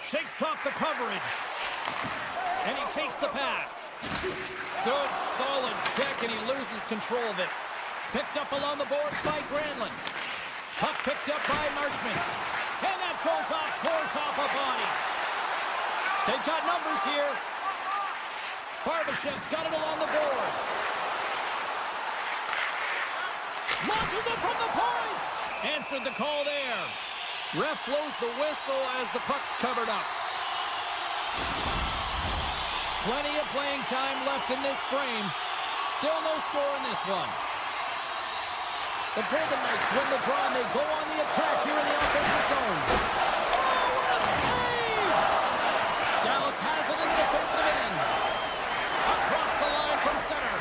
Shakes off the coverage. And he takes the pass. Good, solid check, and he loses control of it. Picked up along the boards by Granlund. Puck picked up by Marchment. And that goes off course off a body. They've got numbers here. Barbashev's got it along the boards. Launches it from the point. Answered the call there. Ref blows the whistle as the puck's covered up. Plenty of playing time left in this frame. Still no score in this one. The Golden Knights win the draw and they go on the attack here in the offensive zone. Oh, what a save! Dallas has it in the defensive end. Across the line from center.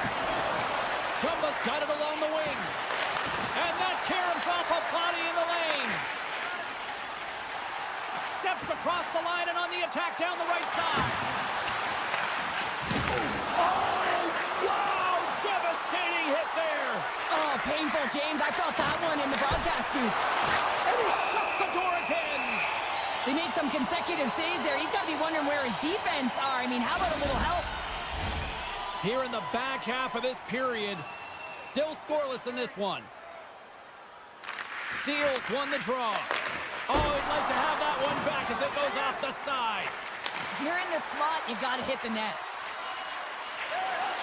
Gumba's got it along the wing. And that caroms off a body in the lane. Steps across the line and on the attack down the right side. Oh, wow! Devastating hit there. Oh, painful, James. I felt that one in the broadcast booth. And he shuts the door again. They make some consecutive saves there. He's got to be wondering where his defense are. I mean, how about a little help? Here in the back half of this period, still scoreless in this one. Steals won the draw. Oh, he'd like to have that one back as it goes off the side. You're in the slot, you got to hit the net.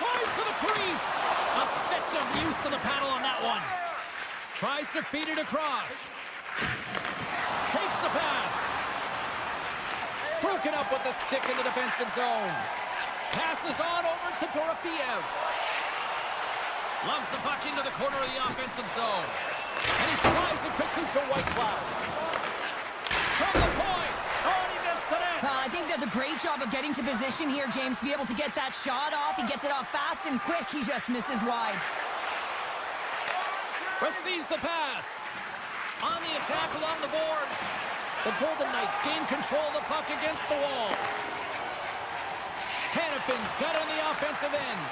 Tries to the crease. Effective use of the paddle on that one. Tries to feed it across. Takes the pass. Broken up with the stick in the defensive zone. Passes on over to Dorofeev. Loves the puck into the corner of the offensive zone. And he slides it quickly to Whitecloud. From the point. Oh, and he missed the net. I think he does a great job of getting to position here, James. Be able to get that shot off. He gets it off fast and quick. He just misses wide. Receives the pass. On the attack along the boards. The Golden Knights gain control of the puck against the wall. Hannafin's got it on the offensive end.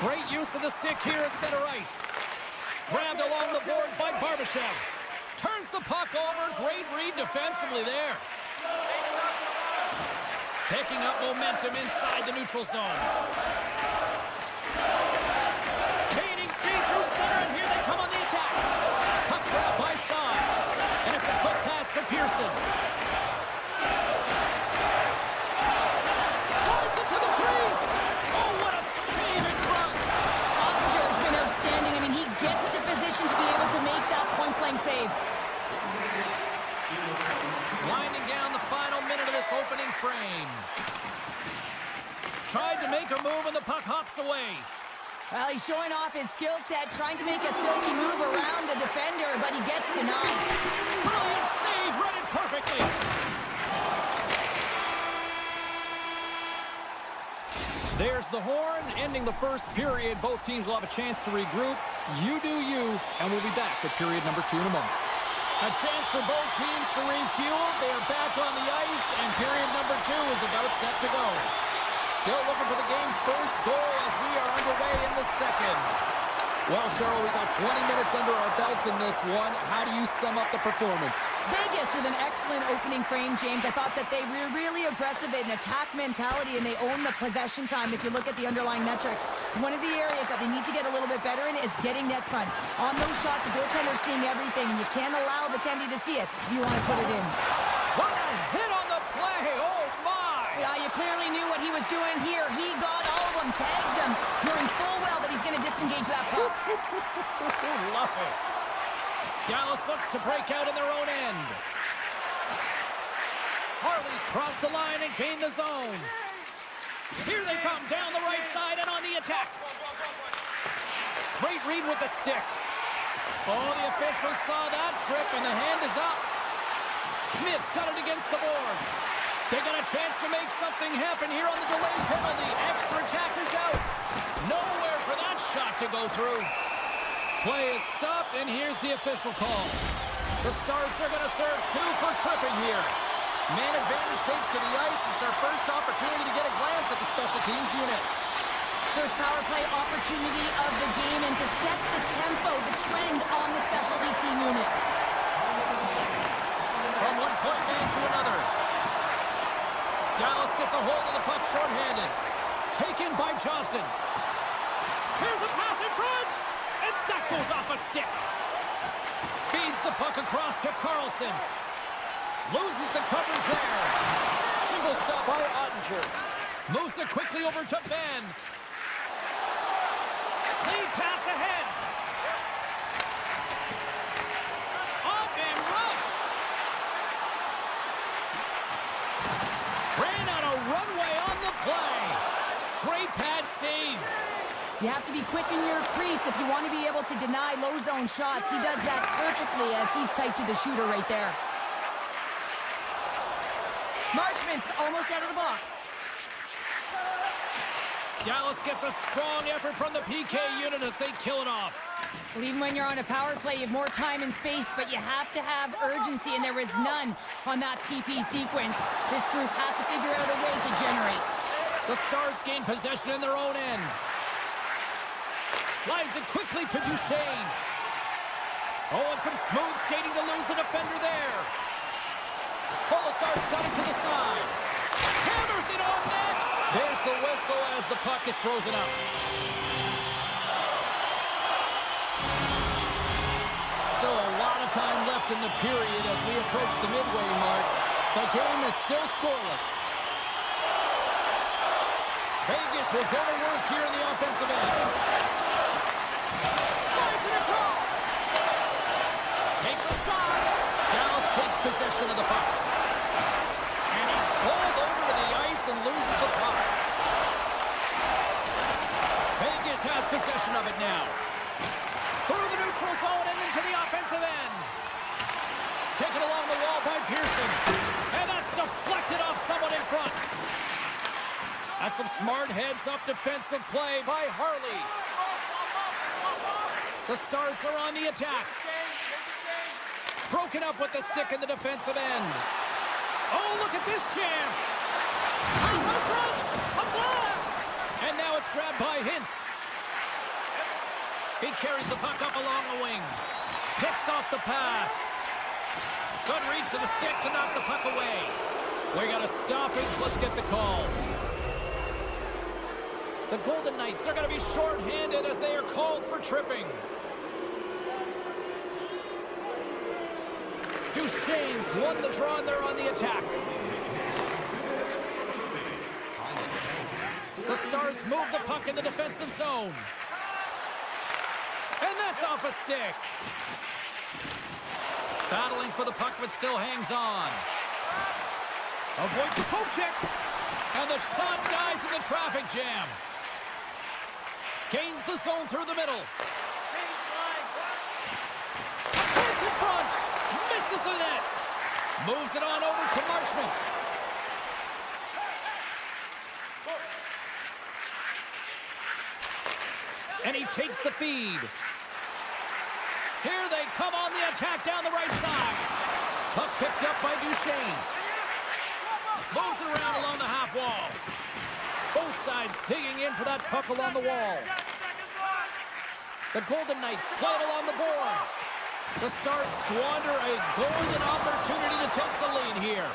Great use of the stick here at center ice. Grabbed along the boards by Barbashev. Turns the puck over. Great read defensively there. Picking up momentum inside the neutral zone. Gaining speed through center, and here they come on the attack. Puck grab by side. And it's a quick pass to Pearson. Drives it to the crease. Oh, what a save in front. Ottinger's been outstanding. I mean, he gets to position to be able to make that point-blank save. Winding down the final minute of this opening frame. Tried to make a move and the puck hops away. Well, he's showing off his skill set, trying to make a silky move around the defender, but he gets denied. Brilliant save, read it perfectly. There's the horn, ending the first period. Both teams will have a chance to regroup. You do you, and we'll be back with period number 2 in a moment. A chance for both teams to refuel. They are back on the ice, and period number 2 is about set to go. Still looking for the game's first goal as we are underway in the second. Well, Cheryl, we got 20 minutes under our belts in this one. How do you sum up the performance? Vegas with an excellent opening frame, James. I thought that they were really aggressive, an attack mentality, and they own the possession time if you look at the underlying metrics. One of the areas that they need to get a little bit better in is getting net front. On those shots, the goaltender's seeing everything, and you can't allow the Tendy to see it if you want to put it in. What a hit on the play! Oh, my! Yeah, you clearly knew what he was doing here. He got all of them, tags him, knowing full well that he's going to disengage that puck. Love it. Dallas looks to break out in their own end. Harley's crossed the line and gained the zone. Here they come down the right side and on the attack. Great read with the stick. Oh, the officials saw that trip and the hand is up. Smith's got it against the boards. They got a chance to make something happen here on the delayed penalty. Extra attackers out. Nowhere for that shot to go through. Play is stopped, and here's the official call. The Stars are going to serve 2 for tripping here. Man advantage takes to the ice. It's our first opportunity to get a glance at the special teams unit. There's power play opportunity of the game and to set the tempo, the trend on the specialty team unit. From one point man to another. Dallas gets a hold of the puck shorthanded. Taken by Johnston. Here's a pass in front. And that goes off a stick. Feeds the puck across to Carlson. Loses the coverage there. Single stop by Ottinger. Moves it quickly over to Ben. Lead pass ahead. Up and rush. Ran out a runway on the play. Great pad save. You have to be quick in your crease if you want to be able to deny low zone shots. He does that perfectly as he's tight to the shooter right there. Marchment's almost out of the box. Dallas gets a strong effort from the PK unit as they kill it off. Well, even when you're on a power play, you have more time and space, but you have to have urgency, and there is none on that PP sequence. This group has to figure out a way to generate. The Stars gain possession in their own end. Slides it quickly to Duchesne. Oh, and some smooth skating to lose the defender there. Polisar's got it to the side. Hammers it on net. There's the whistle as the puck is frozen up. Still a lot of time left in the period as we approach the midway mark. The game is still scoreless. Vegas will go to work here in the offensive end. Slides it across. Takes a shot. Dallas takes possession of the puck. And he's pulled over to the ice and loses the puck. Vegas has possession of it now. Through the neutral zone and into the offensive end. Taken along the wall by Pearson. And that's deflected off someone in front. That's some smart heads-up defensive play by Harley. The Stars are on the attack. Broken up with the stick in the defensive end. Oh, look at this chance. Pass in front. A blast. And now it's grabbed by Hintz. He carries the puck up along the wing. Picks off the pass. Good reach to the stick to knock the puck away. We got a stoppage. Let's get the call. The Golden Knights are going to be shorthanded as they are called for tripping. Duchesne's won the draw and they're on the attack. The Stars move the puck in the defensive zone. And that's off a stick. Battling for the puck but still hangs on. Avoids the poke check. And the shot dies in the traffic jam. Gains the zone through the middle. Points in front. Misses the net. Moves it on over to Marchment. And he takes the feed. Here they come on the attack down the right side. Puck picked up by Duchesne. Moves it around along the half wall. Both sides digging in for that puck along the wall. The Golden Knights play it along the boards. The Stars squander a golden opportunity to take the lead here.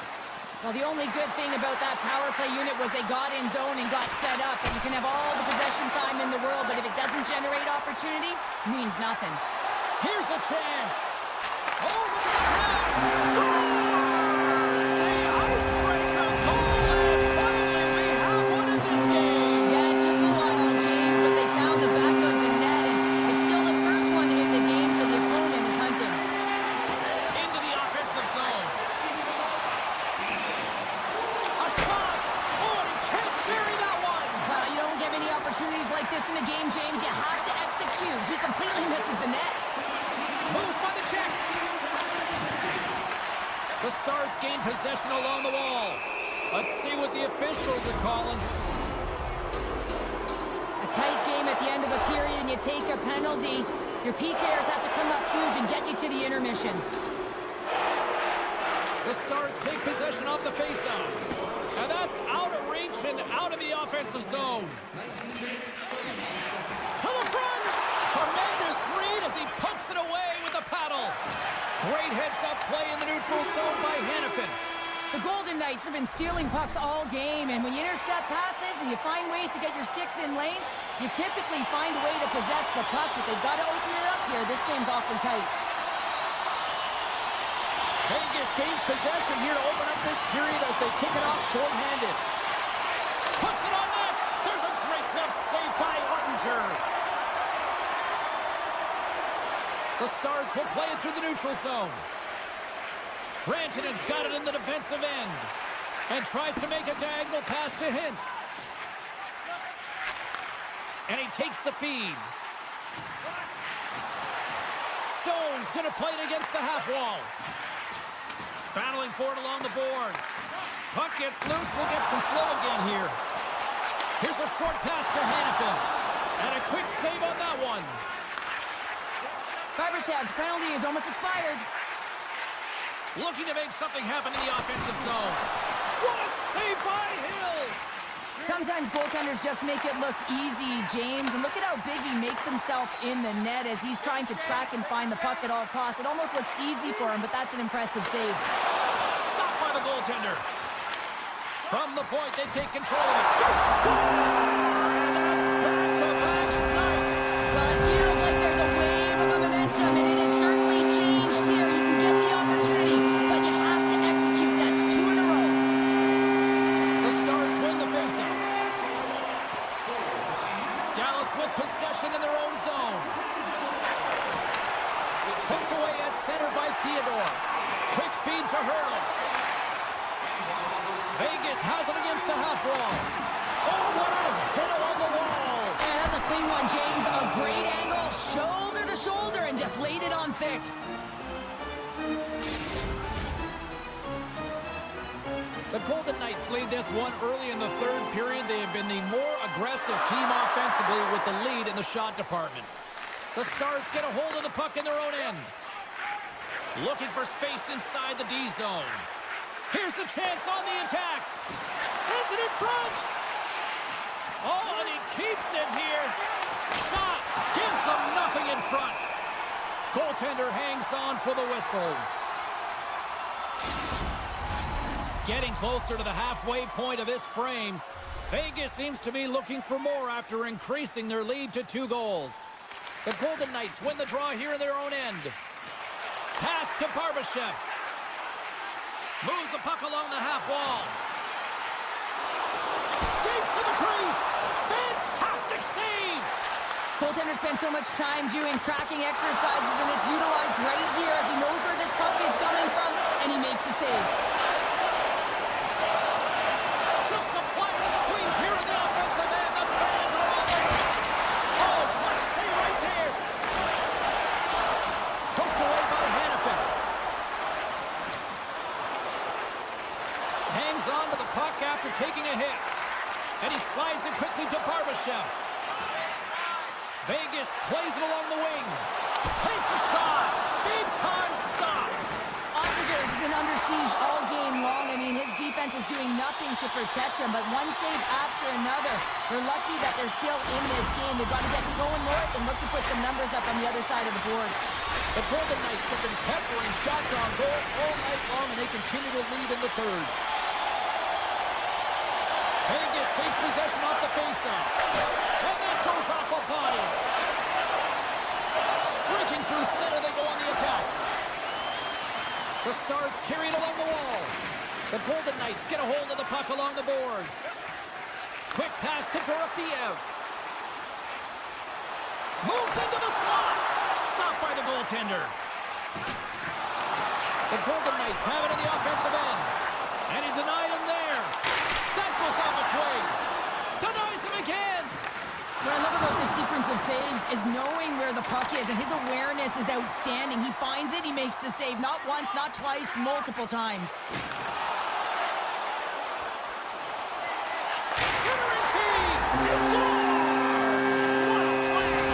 Well, the only good thing about that power play unit was they got in zone and got set up. And you can have all the possession time in the world, but if it doesn't generate opportunity, it means nothing. Here's a chance. Oh, look at the pass. Scores! The icebreaker goal, and finally we have one in this game. Yeah, it took a while, James, but they found the back of the net, and it's still the first one in the game, so the opponent is hunting. Into the offensive zone. A shot. Oh, and he can't bury that one. Well, you don't get many opportunities like this in a game, James. You have to execute. He completely misses the net. Moves by the check. The Stars gain possession along the wall. Let's see what the officials are calling. A tight game at the end of a period, and you take a penalty. Your PKers have to come up huge and get you to the intermission. The Stars take possession off the faceoff. And that's out of reach and out of the offensive zone. To the front! Tremendous read as he pokes it away with the paddle. Great heads-up play in the neutral zone by Hanifin. The Golden Knights have been stealing pucks all game, and when you intercept passes and you find ways to get your sticks in lanes, you typically find a way to possess the puck, but they've got to open it up here. This game's awfully tight. Vegas gains possession here to open up this period as they kick it off short-handed. Puts it on net. There's a great glove save by Ottinger. The Stars will play it through the neutral zone. Rantanen's got it in the defensive end and tries to make a diagonal pass to Hintz. And he takes the feed. Stone's going to play it against the half wall. Battling for it along the boards. Puck gets loose. We'll get some flow again here. Here's a short pass to Hanifin. And a quick save on that one. Barbashev's penalty is almost expired. Looking to make something happen in the offensive zone. What a save by Hill! Sometimes goaltenders just make it look easy, James. And look at how big he makes himself in the net as he's trying to track and find the puck at all costs. It almost looks easy for him, but that's an impressive save. Stopped by the goaltender. From the point, they take control of it. They score! And that's back-to-back snipes. Well, it feels like there's a wave of momentum, and it has certainly changed here. You can get the opportunity, but you have to execute. That's 2 in a row. The Stars win the faceoff. Dallas with possession in their own zone. Hooked away at center by Theodore. Quick feed to Hurdle. Vegas has it against the half wall. Oh, what a hit along the wall. Yeah, that's a clean one, James. A great angle, shoulder to shoulder, and just laid it on thick. The Golden Knights lead this one early in the third period. They have been the more aggressive team offensively with the lead in the shot department. The Stars get a hold of the puck in their own end. Looking for space inside the D zone. Here's a chance on the attack. Sends it in front. Oh, and he keeps it here. Shot gives them nothing in front. Goaltender hangs on for the whistle. Getting closer to the halfway point of this frame. Vegas seems to be looking for more after increasing their lead to 2 goals. The Golden Knights win the draw here in their own end. Pass to Barbashev. Moves the puck along the half wall. Skates to the crease. Fantastic save. Goaltender spent so much time doing tracking exercises, and it's utilized right here as he knows where this puck is coming from, and he makes the save. Just a quiet squeeze here in the offensive end. The fans are all over it. Oh, clutch save right there. Poked away by Hanifin. Hangs on to the puck after taking a hit. And he slides it quickly to Barbashev. Vegas plays it along the wing. Takes a shot. Big time stop. Ottinger's been under siege all game long. I mean, his defense is doing nothing to protect him, but one save after another. They're lucky that they're still in this game. They've got to get going north and look to put some numbers up on the other side of the board. The Golden Knights have been peppering shots on goal all night long, and they continue to lead in the third. Vegas takes possession off the faceoff. And that goes off a body. Streaking through center, they go on the attack. The Stars carry it along the wall. The Golden Knights get a hold of the puck along the boards. Quick pass to Dorofeev. Moves into the slot. Stopped by the goaltender. The Golden Knights have it in the offensive end. And he denied him there. That goes off a twig. Denies him again. What I love about this sequence of saves is knowing where the puck is, and his awareness is outstanding. He finds it, he makes the save, not once, not twice, multiple times. Centering feed. He scores! What a play!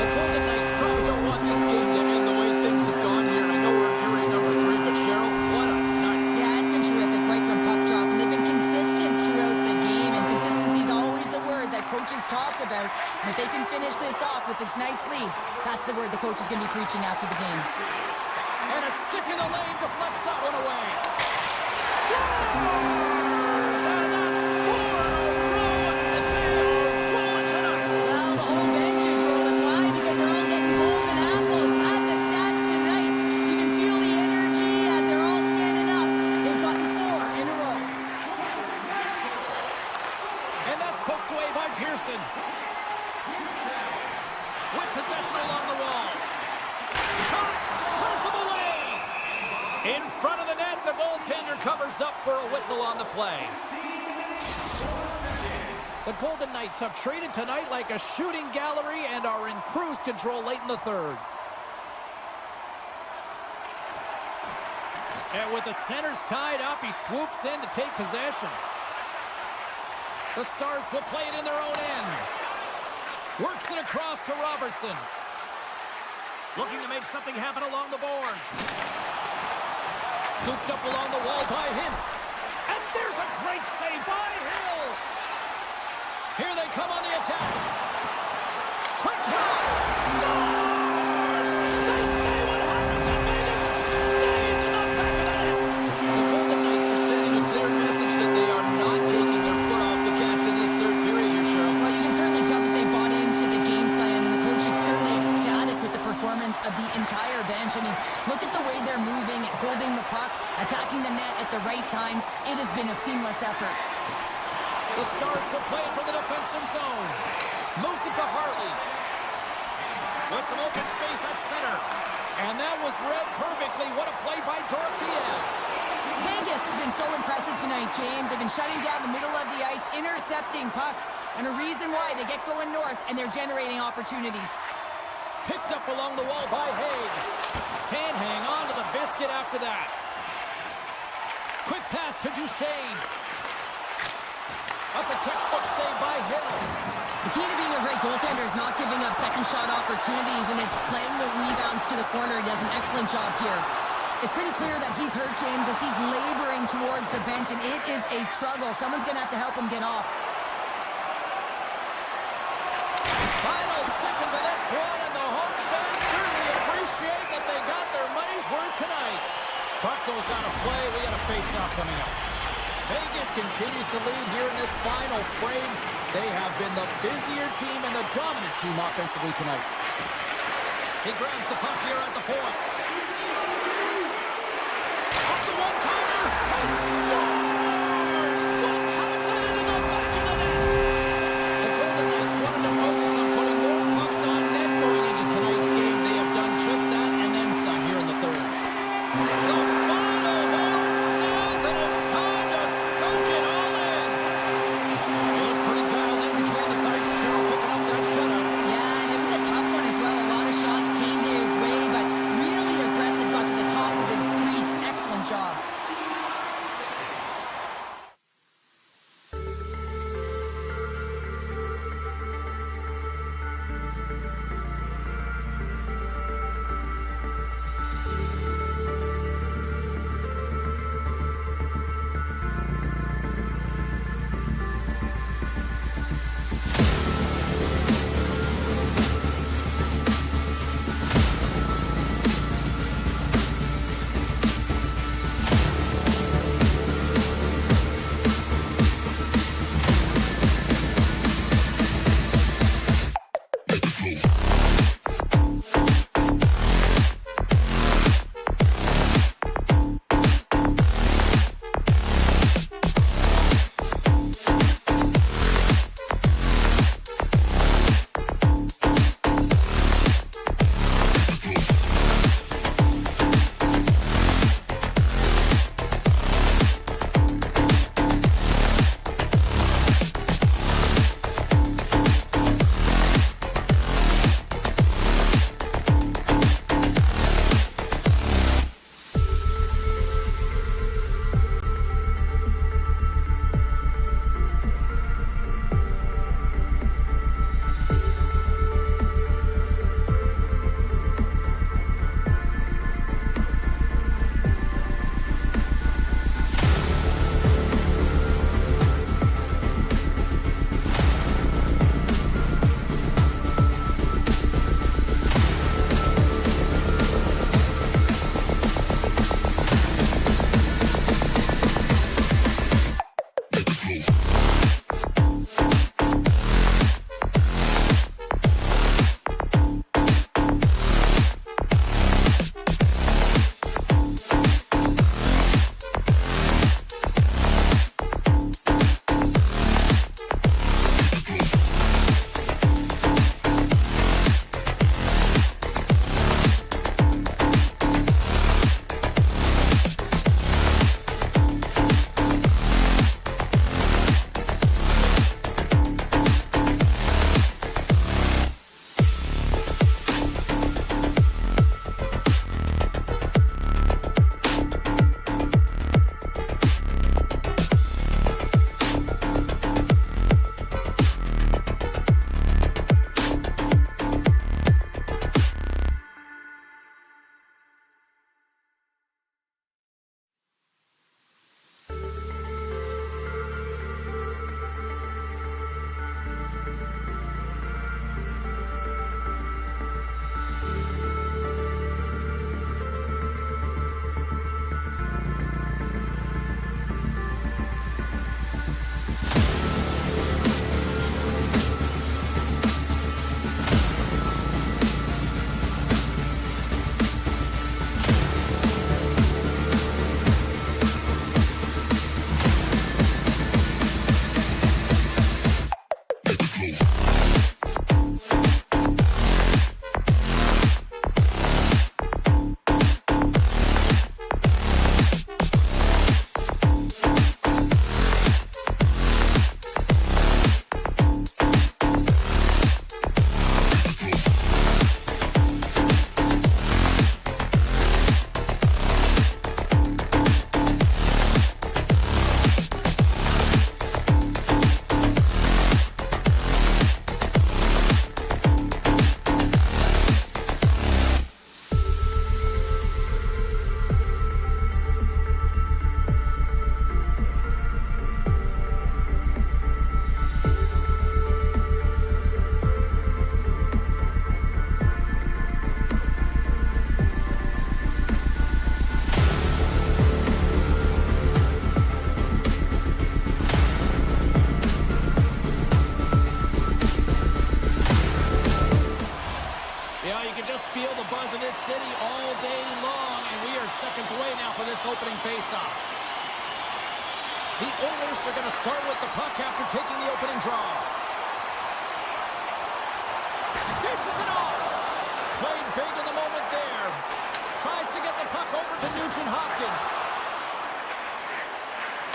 The Golden Knights probably don't want this game to end the way things have gone here. I know we're in period number 3, but Cheryl, what a night. Yeah, it's been terrific right from puck drop, and they've been consistent throughout the game, and consistency is always a word that coaches talk about. And if they can finish this off with this nice lead, that's the word the coach is going to be preaching after the game. And a stick in the lane deflects that one away. Scores! And that's 4 in a row, and they are rolling tonight. Well, the whole bench is rolling. Why? Because they're all getting goals and apples. Add the stats tonight. You can feel the energy as they're all standing up. They've gotten 4 in a row. And that's poked away by Pearson. With possession along the wall. Shot! Turns him away! In front of the net, the goaltender covers up for a whistle on the play. The Golden Knights have traded tonight like a shooting gallery and are in cruise control late in the third. And with the centers tied up, he swoops in to take possession. The Stars will play it in their own end. Works it across to Robertson. Looking to make something happen along the boards. Scooped up along the wall by Hintz. And there's a great save by Hill. Here they come on the attack. Quick shot! Stars! They say what happens in Vegas stays in the back of the net. The Golden Knights are sending a clear message that they are not taking their foot off the gas in this third period here, Cheryl. Well, you can certainly tell that they bought into the game plan, and the coach is certainly ecstatic with the performance of the entire bench. I mean, look at the way they're moving, holding the puck, attacking the net at the right times. It has been a seamless effort. The Stars will play it from the defensive zone. Moves it to Hartley. With some open space at center. And that was read perfectly. What a play by Dorofeev. Vegas has been so impressive tonight, James. They've been shutting down the middle of the ice, intercepting pucks, and a reason why they get going north, and they're generating opportunities. Picked up along the wall by Haig. Can't hang on to the biscuit after that. Quick pass to Duchesne. That's a textbook save by Hill. The key to being a great goaltender is not giving up second shot opportunities, and it's playing the rebounds to the corner. He does an excellent job here. It's pretty clear that he's hurt, James, as he's laboring towards the bench, and it is a struggle. Someone's going to have to help him get off. Final seconds of this one, and the home fans certainly appreciate that they got their money's worth tonight. Puck goes out of play. We got a face-off coming up. Vegas continues to lead here in this final frame. They have been the busier team and the dominant team offensively tonight. He grabs the puck here at the point. Off the one-timer. And scores! One-times it into the back of the net. The Golden Knights wanted to focus on putting more pucks on net going into tonight's game. They have done just that and then some here in the third. The final horn sounds, and it's time to soak it all in. They look pretty dialed in between the Knights. Cheryl picking up that shutout. Yeah, and it was a tough one as well. A lot of shots came his way, but really aggressive, got to the top of his crease. Excellent job. just feel the buzz in this city all day long, and we are seconds away now for this opening faceoff. The Oilers are going to start with the puck after taking the opening draw. Dishes it off. Played big in the moment there. Tries to get the puck over to Nugent-Hopkins.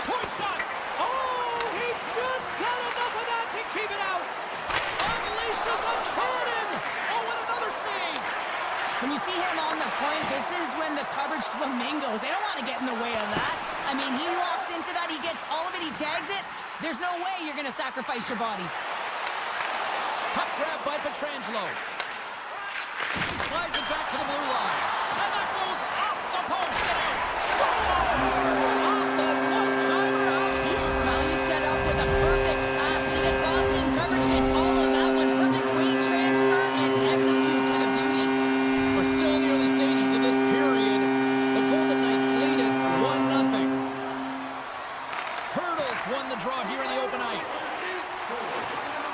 Point shot. Oh, he just got enough of that to keep it out. Unleashes a cannon. Oh, and another save. When you see him on the point, this is when the coverage flamingos. They don't want to get in the way of that. I mean, he walks into that, he gets all of it, he tags it. There's no way you're going to sacrifice your body. Puck grab by Pietrangelo. Slides it back to the blue line. And that goes off the post. Scores! Off the one-timer out here. Well, he set up with a perfect pass. He gets lost in coverage, gets all of that one. Perfect weight transfer and executes with a beauty. We're still in the early stages of this period. The Golden Knights lead it 1-0. Hurdles won the draw here in the open ice.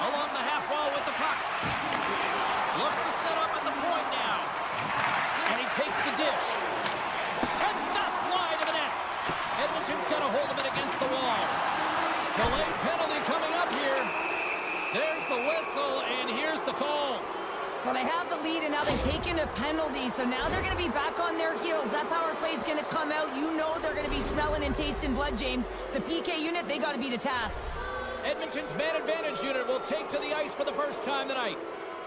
Along the half wall with the puck. Looks to set up at the point now. And he takes the dish. And that's wide of the net. Edmonton's got a hold of it against the wall. Delayed penalty coming up here. There's the whistle, and here's the call. Well, they have the lead, and now they've taken a penalty, so now they're going to be back on their heels. That power play is going to come out. You know they're going to be smelling and tasting blood, James. The PK unit, they got to be to task. Edmonton's man advantage unit will take to the ice for the first time tonight.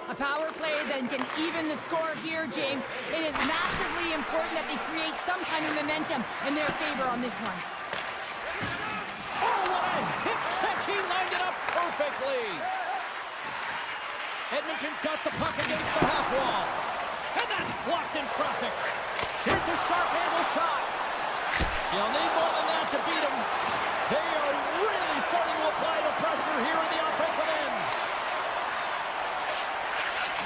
A power play that can even the score here, James. It is massively important that they create some kind of momentum in their favor on this one. Oh, what a hip check. He lined it up perfectly. Edmonton's got the puck against the half wall. And that's blocked in traffic. Here's a sharp angle shot. You'll need more than that to beat him. They are really starting to apply the pressure here in the offensive end.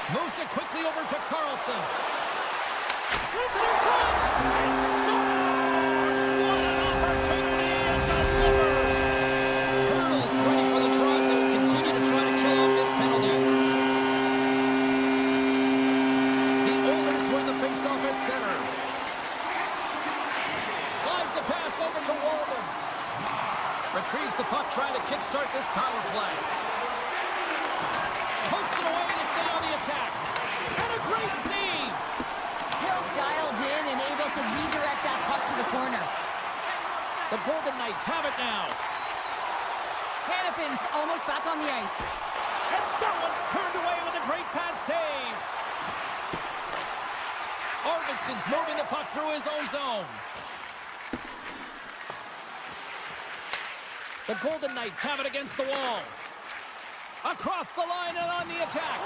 Moves it quickly over to Carlson. Sends it in front. And scores! What an opportunity and delivers. Hurdles ready for the draws. They will continue to try to kill off this penalty. The Oilers win the faceoff at center. Slides the pass over to Walden. Retrieves the puck, trying to kickstart this power play. Pokes it away to stay on the attack. And a great save. Hill's dialed in and able to redirect that puck to the corner. The Golden Knights have it now. Hannafin's almost back on the ice. And that one's turned away with a great pad save. Arvidsson's moving the puck through his own zone. The Golden Knights have it against the wall. Across the line and on the attack.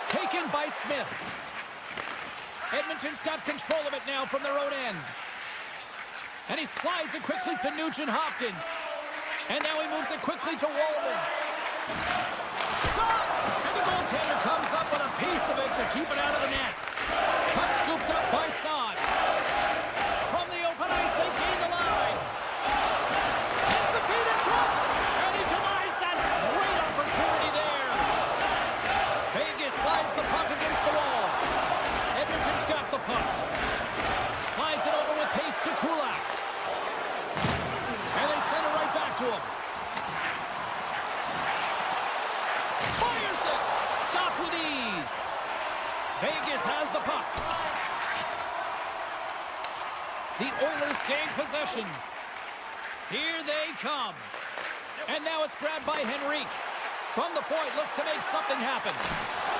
Taken by Smith. Edmonton's got control of it now from their own end. And he slides it quickly to Nugent-Hopkins. And now he moves it quickly to Walden. Shot! And the goaltender comes up with a piece of it to keep it out of the net. Puck scooped up by Saad. From the open ice, they gain the line. Sends the feed in front. And he denies that great opportunity there. Vegas slides the puck against the wall. Edmonton's got the puck. Slides it over with pace to Kulak. And they send it right back to him. Fires it. Stopped with ease. Vegas has the puck. The Oilers gain possession. Here they come. And now it's grabbed by Henrique. From the point, looks to make something happen.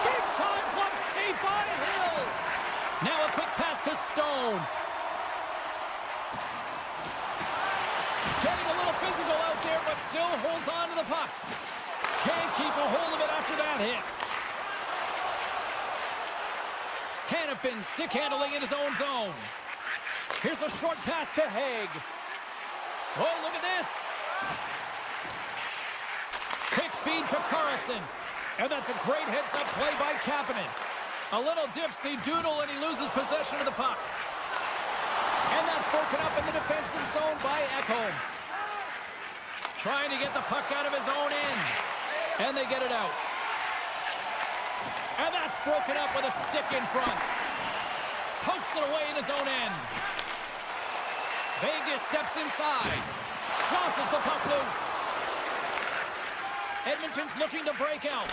Big time glove save by Hill. Now a quick pass to Stone. Getting a little physical out there, but still holds on to the puck. Can't keep a hold of it after that hit. Hannafin stick handling in his own zone. Here's a short pass to Haig. Oh, look at this. Quick feed to Carlson. And that's a great heads-up play by Kapanen. A little dipsy doodle, and he loses possession of the puck. And that's broken up in the defensive zone by Ekholm. Trying to get the puck out of his own end. And they get it out. And that's broken up with a stick in front. Pokes it away in his own end. Vegas steps inside. Crosses the puck loose. Edmonton's looking to break out.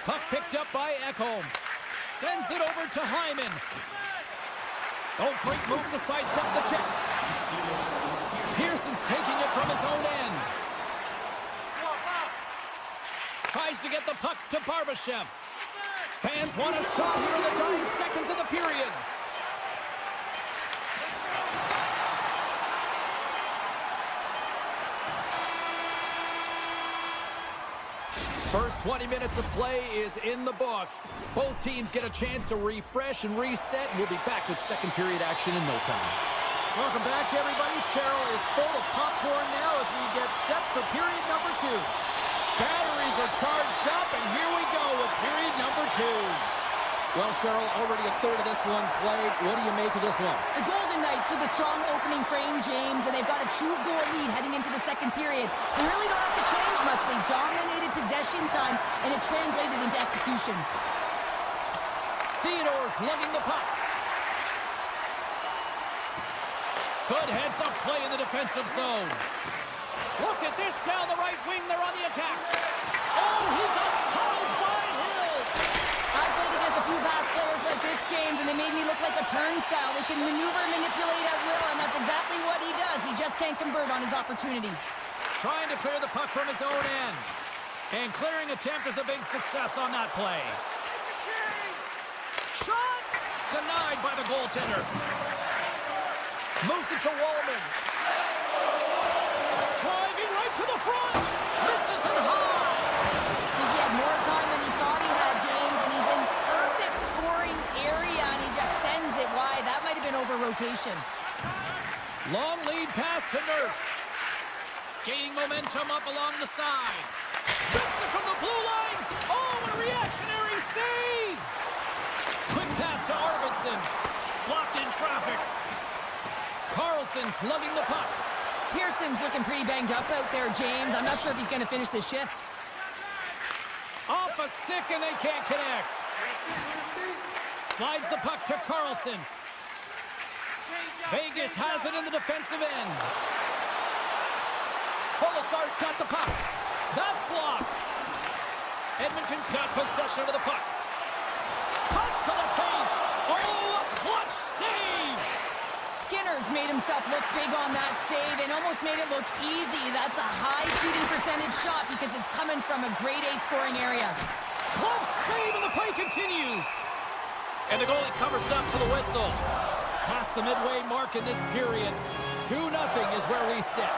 Puck picked up by Ekholm. Sends it over to Hyman. Oh, great move to sidestep the check. Pearson's taking it from his own end. Tries to get the puck to Barbashev. Fans want a shot here in the dying seconds of the period. First 20 minutes of play is in the books. Both teams get a chance to refresh and reset. We'll be back with second period action in no time. Welcome back, everybody. Cheryl is full of popcorn now as we get set for period number 2. Batteries are charged up, and here we go with period number 2. Well, Cheryl, already a third of this one played. What do you make of this one? The Golden Knights with a strong opening frame, James, and they've got a 2-goal lead heading into the second period. They really don't have to change much. They dominated possession time, and it translated into execution. Theodore's lugging the puck. Good heads-up play in the defensive zone. Look at this down the right wing. They're on the attack. Oh, he got pounded by Hill. I've played against a few fast players like this, James, and they made me look like a turnstile. They can maneuver and manipulate at will, and that's exactly what he does. He just can't convert on his opportunity. Trying to clear the puck from his own end. And clearing attempt is a big success on that play. Shot! Denied by the goaltender. Moves it to Wallman. Driving right to the front. Misses it high. He had more time than he thought he had, James, and he's in perfect scoring area, and he just sends it wide. That might have been over rotation. Long lead pass to Nurse. Gaining momentum up along the side. Rips it from the blue line. Oh, a reactionary save. Quick pass to Arvidsson. Blocked in traffic. Carlson's lugging the puck. Pearson's looking pretty banged up out there, James. I'm not sure if he's going to finish the shift. Off a stick, and they can't connect. Slides the puck to Carlson. Vegas has it in the defensive end. Polisar's got the puck. That's blocked. Edmonton's got possession of the puck. Cuts to the paint. Oh, a clutch save. Skinner's made himself look big on that save and almost made it look easy. That's a high shooting percentage shot because it's coming from a grade A scoring area. Close save, and the play continues. And the goalie covers up for the whistle. Past the midway mark in this period. 2-0 is where we sit.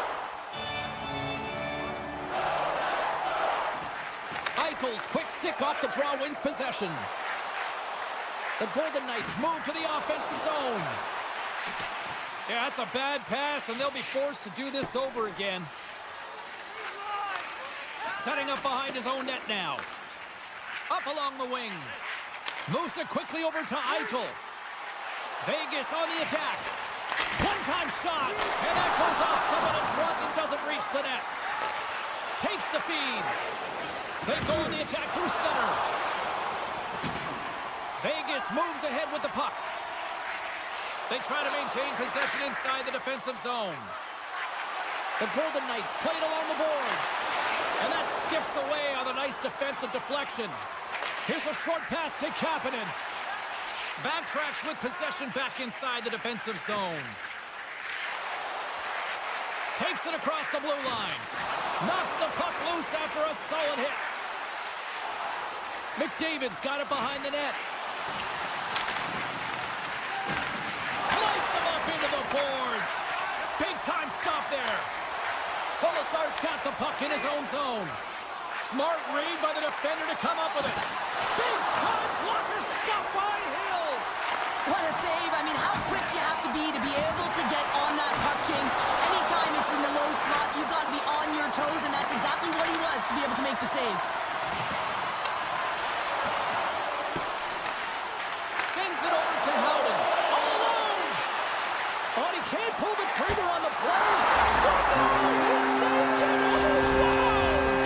Eichel's quick stick off the draw wins possession. The Golden Knights move to the offensive zone. Yeah, that's a bad pass, and they'll be forced to do this over again. Setting up behind his own net now. Up along the wing. Moves it quickly over to Eichel. Vegas on the attack. One-time shot, and that goes off someone in front and doesn't reach the net. Takes the feed. They go on the attack through center. Vegas moves ahead with the puck. They try to maintain possession inside the defensive zone. The Golden Knights played along the boards. And that skips away on a nice defensive deflection. Here's a short pass to Kapanen. Backtracks with possession back inside the defensive zone. Takes it across the blue line. Knocks the puck loose after a solid hit. McDavid's got it behind the net. Into the boards. Big time stop there. Polisar's got the puck in his own zone. Smart read by the defender to come up with it. Big time blocker stop by Hill. What a save. I mean, how quick you have to be able to get on that puck, James. Anytime it's in the low slot, you've got to be on your toes, and that's exactly what he was to be able to make the save. Sends it over to Howden. All alone. Oh, he can't pull the trigger on the play. Stop it. He saved it. Oh, wow.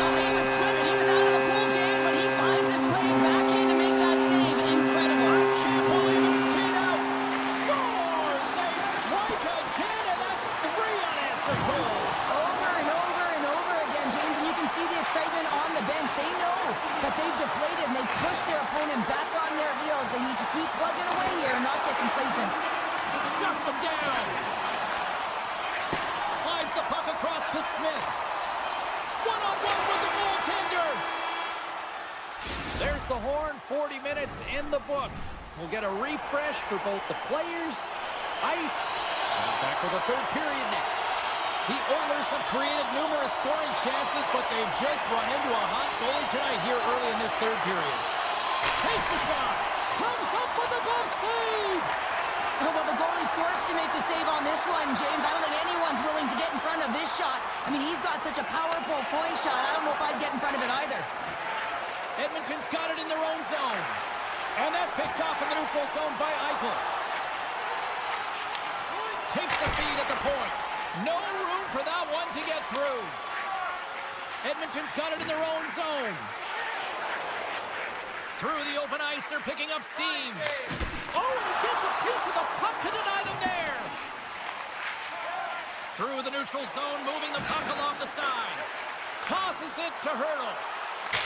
Oh, he was swimming. He was out of the pool, James, but he finds his way back in to make that push their opponent back on their heels. They need to keep plugging away here and not get complacent. Shuts him down. Slides the puck across to Smith. One-on-one with the goaltender. There's the horn. 40 minutes in the books. We'll get a refresh for both the players, ice, and back with the third period next. The Oilers have created numerous scoring chances, but they've just run into a hot goalie tonight here early in this third period. Takes the shot. Comes up with a glove save. Oh, well, the goalie's forced to make the save on this one, James. I don't think anyone's willing to get in front of this shot. I mean, he's got such a powerful point shot. I don't know if I'd get in front of it either. Edmonton's got it in their own zone. And that's picked off in the neutral zone by Eichel. Takes the feed at the point. No room for that one to get through. Edmonton's got it in their own zone. Through the open ice, they're picking up steam. Oh, and he gets a piece of the puck to deny them there. Through the neutral zone, moving the puck along the side. Tosses it to Hurdle.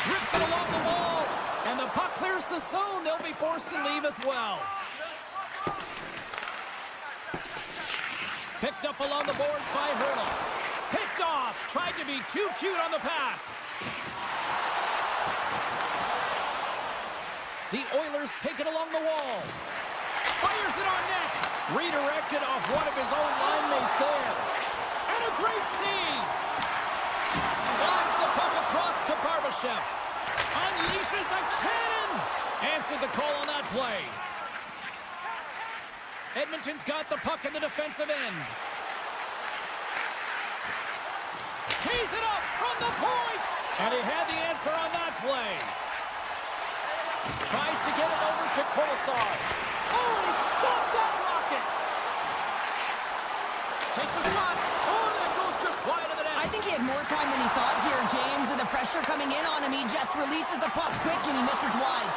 Rips it along the wall. And the puck clears the zone. They'll be forced to leave as well. Picked up along the boards by Hurdle. Picked off. Tried to be too cute on the pass. The Oilers take it along the wall. Fires it on net. Redirected off one of his own line mates there. And a great save. Slides the puck across to Barbashev. Unleashes a cannon. Answered the call on that play. Edmonton's got the puck in the defensive end. Tees it up from the point. And he had the answer on that play. Tries to get it over to Kolosar. Oh, and he stopped that rocket. Takes a shot. Oh, that goes just wide of the net. I think he had more time than he thought here, James. With the pressure coming in on him, he just releases the puck quick and he misses wide.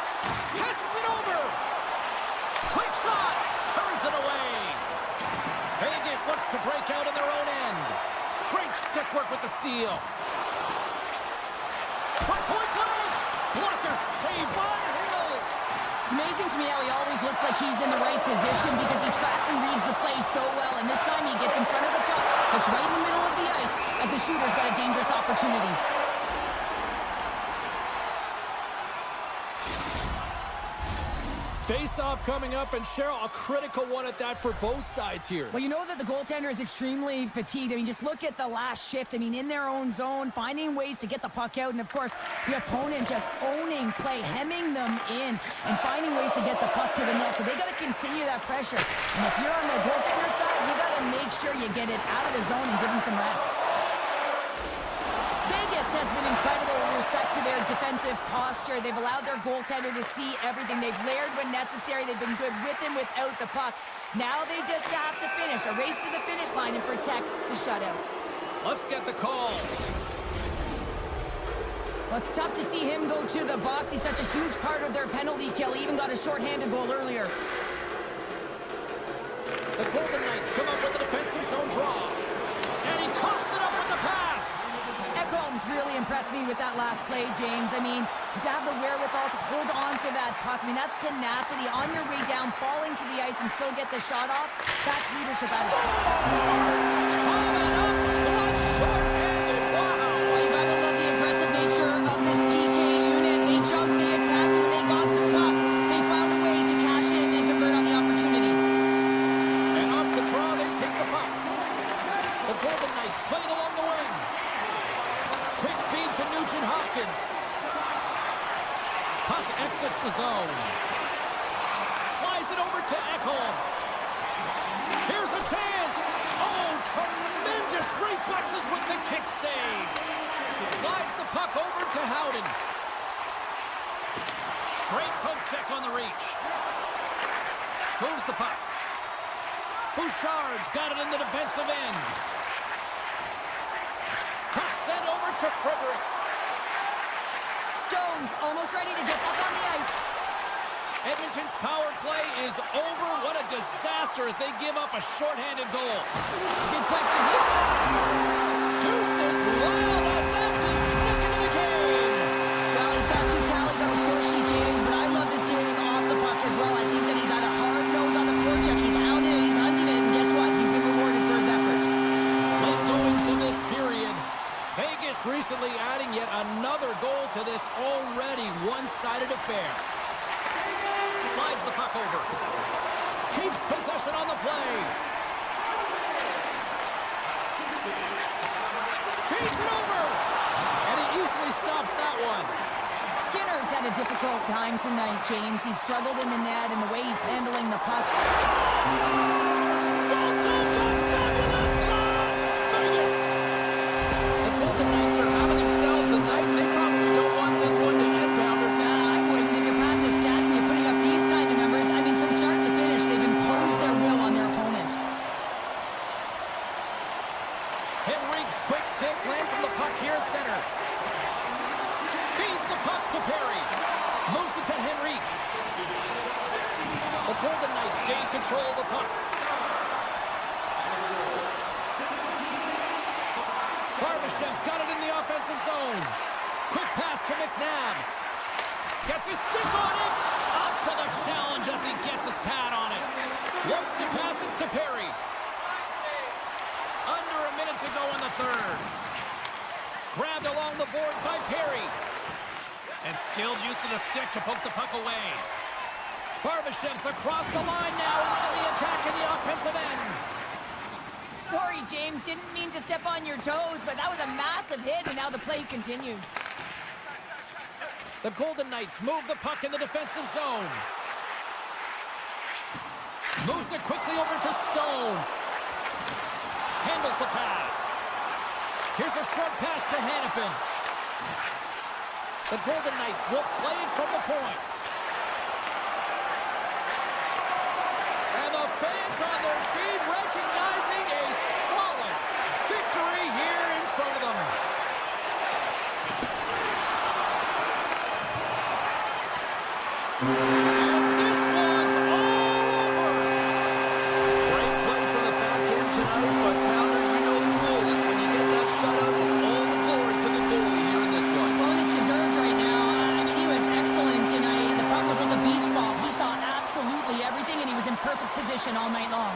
Passes it over. Quick shot. Turns it away. Vegas looks to break out in their own end. Great stick work with the steal. From point blank. Blocker saved by Hill. It's amazing to me how he always looks like he's in the right position because he tracks and reads the play so well. And this time he gets in front of the puck. It's right in the middle of the ice as the shooter's got a dangerous opportunity. Face-off coming up, and Cheryl, a critical one at that for both sides here. Well, you know that the goaltender is extremely fatigued. I mean, just look at the last shift. I mean, in their own zone, finding ways to get the puck out. And, of course, the opponent just owning play, hemming them in, and finding ways to get the puck to the net. So they got to continue that pressure. And if you're on the goaltender side, you got to make sure you get it out of the zone and give them some rest. Vegas has been incredible with respect to their defensive posture. They've allowed their goaltender to see everything. They've layered when necessary. They've been good with and without the puck. Now they just have to finish. A race to the finish line and protect the shutout. Let's get the call. Well, it's tough to see him go to the box. He's such a huge part of their penalty kill. He even got a shorthanded goal earlier. The Golden Knights come up with a defensive zone draw. And he coughs it up with the pass. Ekholm's really impressed me with that last play, James. I mean, to have the wherewithal to hold on to that puck. I mean, that's tenacity on your way down, falling to the ice and still get the shot off. That's leadership at its best. Well, you gotta love the aggressive nature of this PK unit. They jumped, they attacked, when they got the puck, they found a way to cash in and convert on the opportunity. And off the draw, they take the puck. The Golden Knights playing along the wing. Quick feed to Nugent Hopkins. Puck exits the zone. Slides it over to Ekholm. Here's a chance. Oh, tremendous reflexes with the kick save. Slides the puck over to Howden. Great poke check on the reach. Moves the puck. Bouchard's got it in the defensive end. Puck sent over to Frederick. Stones almost ready to get up on the ice. Edmonton's power play is over. What a disaster as they give up a shorthanded goal. Big question here. Deuces Wild as that's his second of the game. Well, he's got 2 tallies on the score sheet, James, puck over. Keeps possession on the play. Feeds it over. And he easily stops that one. Skinner's had a difficult time tonight, James. He's struggled in the net and the way he's handling the puck. The Golden Knights are having themselves a night, and they probably don't want this one to end, Pounder. Nah, I wouldn't. If you're patting the stats and you're putting up these kind of numbers, I mean, from start to finish, they've imposed their will on their opponent. Henrique's quick stick lands on the puck here at center. Feeds the puck to Perry. Moves it to Henrique. The Golden Knights gain control of the puck. Barbashev's got it in the offensive zone. Quick pass to McNabb. Gets his stick on it. Up to the challenge as he gets his pad on it. Looks to pass it to Perry. Under a minute to go in the third. Grabbed along the board by Perry. And skilled use of the stick to poke the puck away. Barbashev's across the line now on the attack in the offensive end. Sorry, James. Didn't mean to step on your toes, but that was a massive hit, and now the play continues. The Golden Knights move the puck in the defensive zone. Moves it quickly over to Stone. Handles the pass. Here's a short pass to Hanifin. The Golden Knights will play it from the point. And the fans on their feet recognizing a solid victory here in front of them. And this one's all over. Great play from the back end tonight, but Pounder, you know the rules. When you get that shutout, it's all the glory to the goalie here in this one. Well, it's deserved right now. I mean, he was excellent tonight. The puck was like a beach ball. He saw absolutely everything, and he was in perfect position all night long.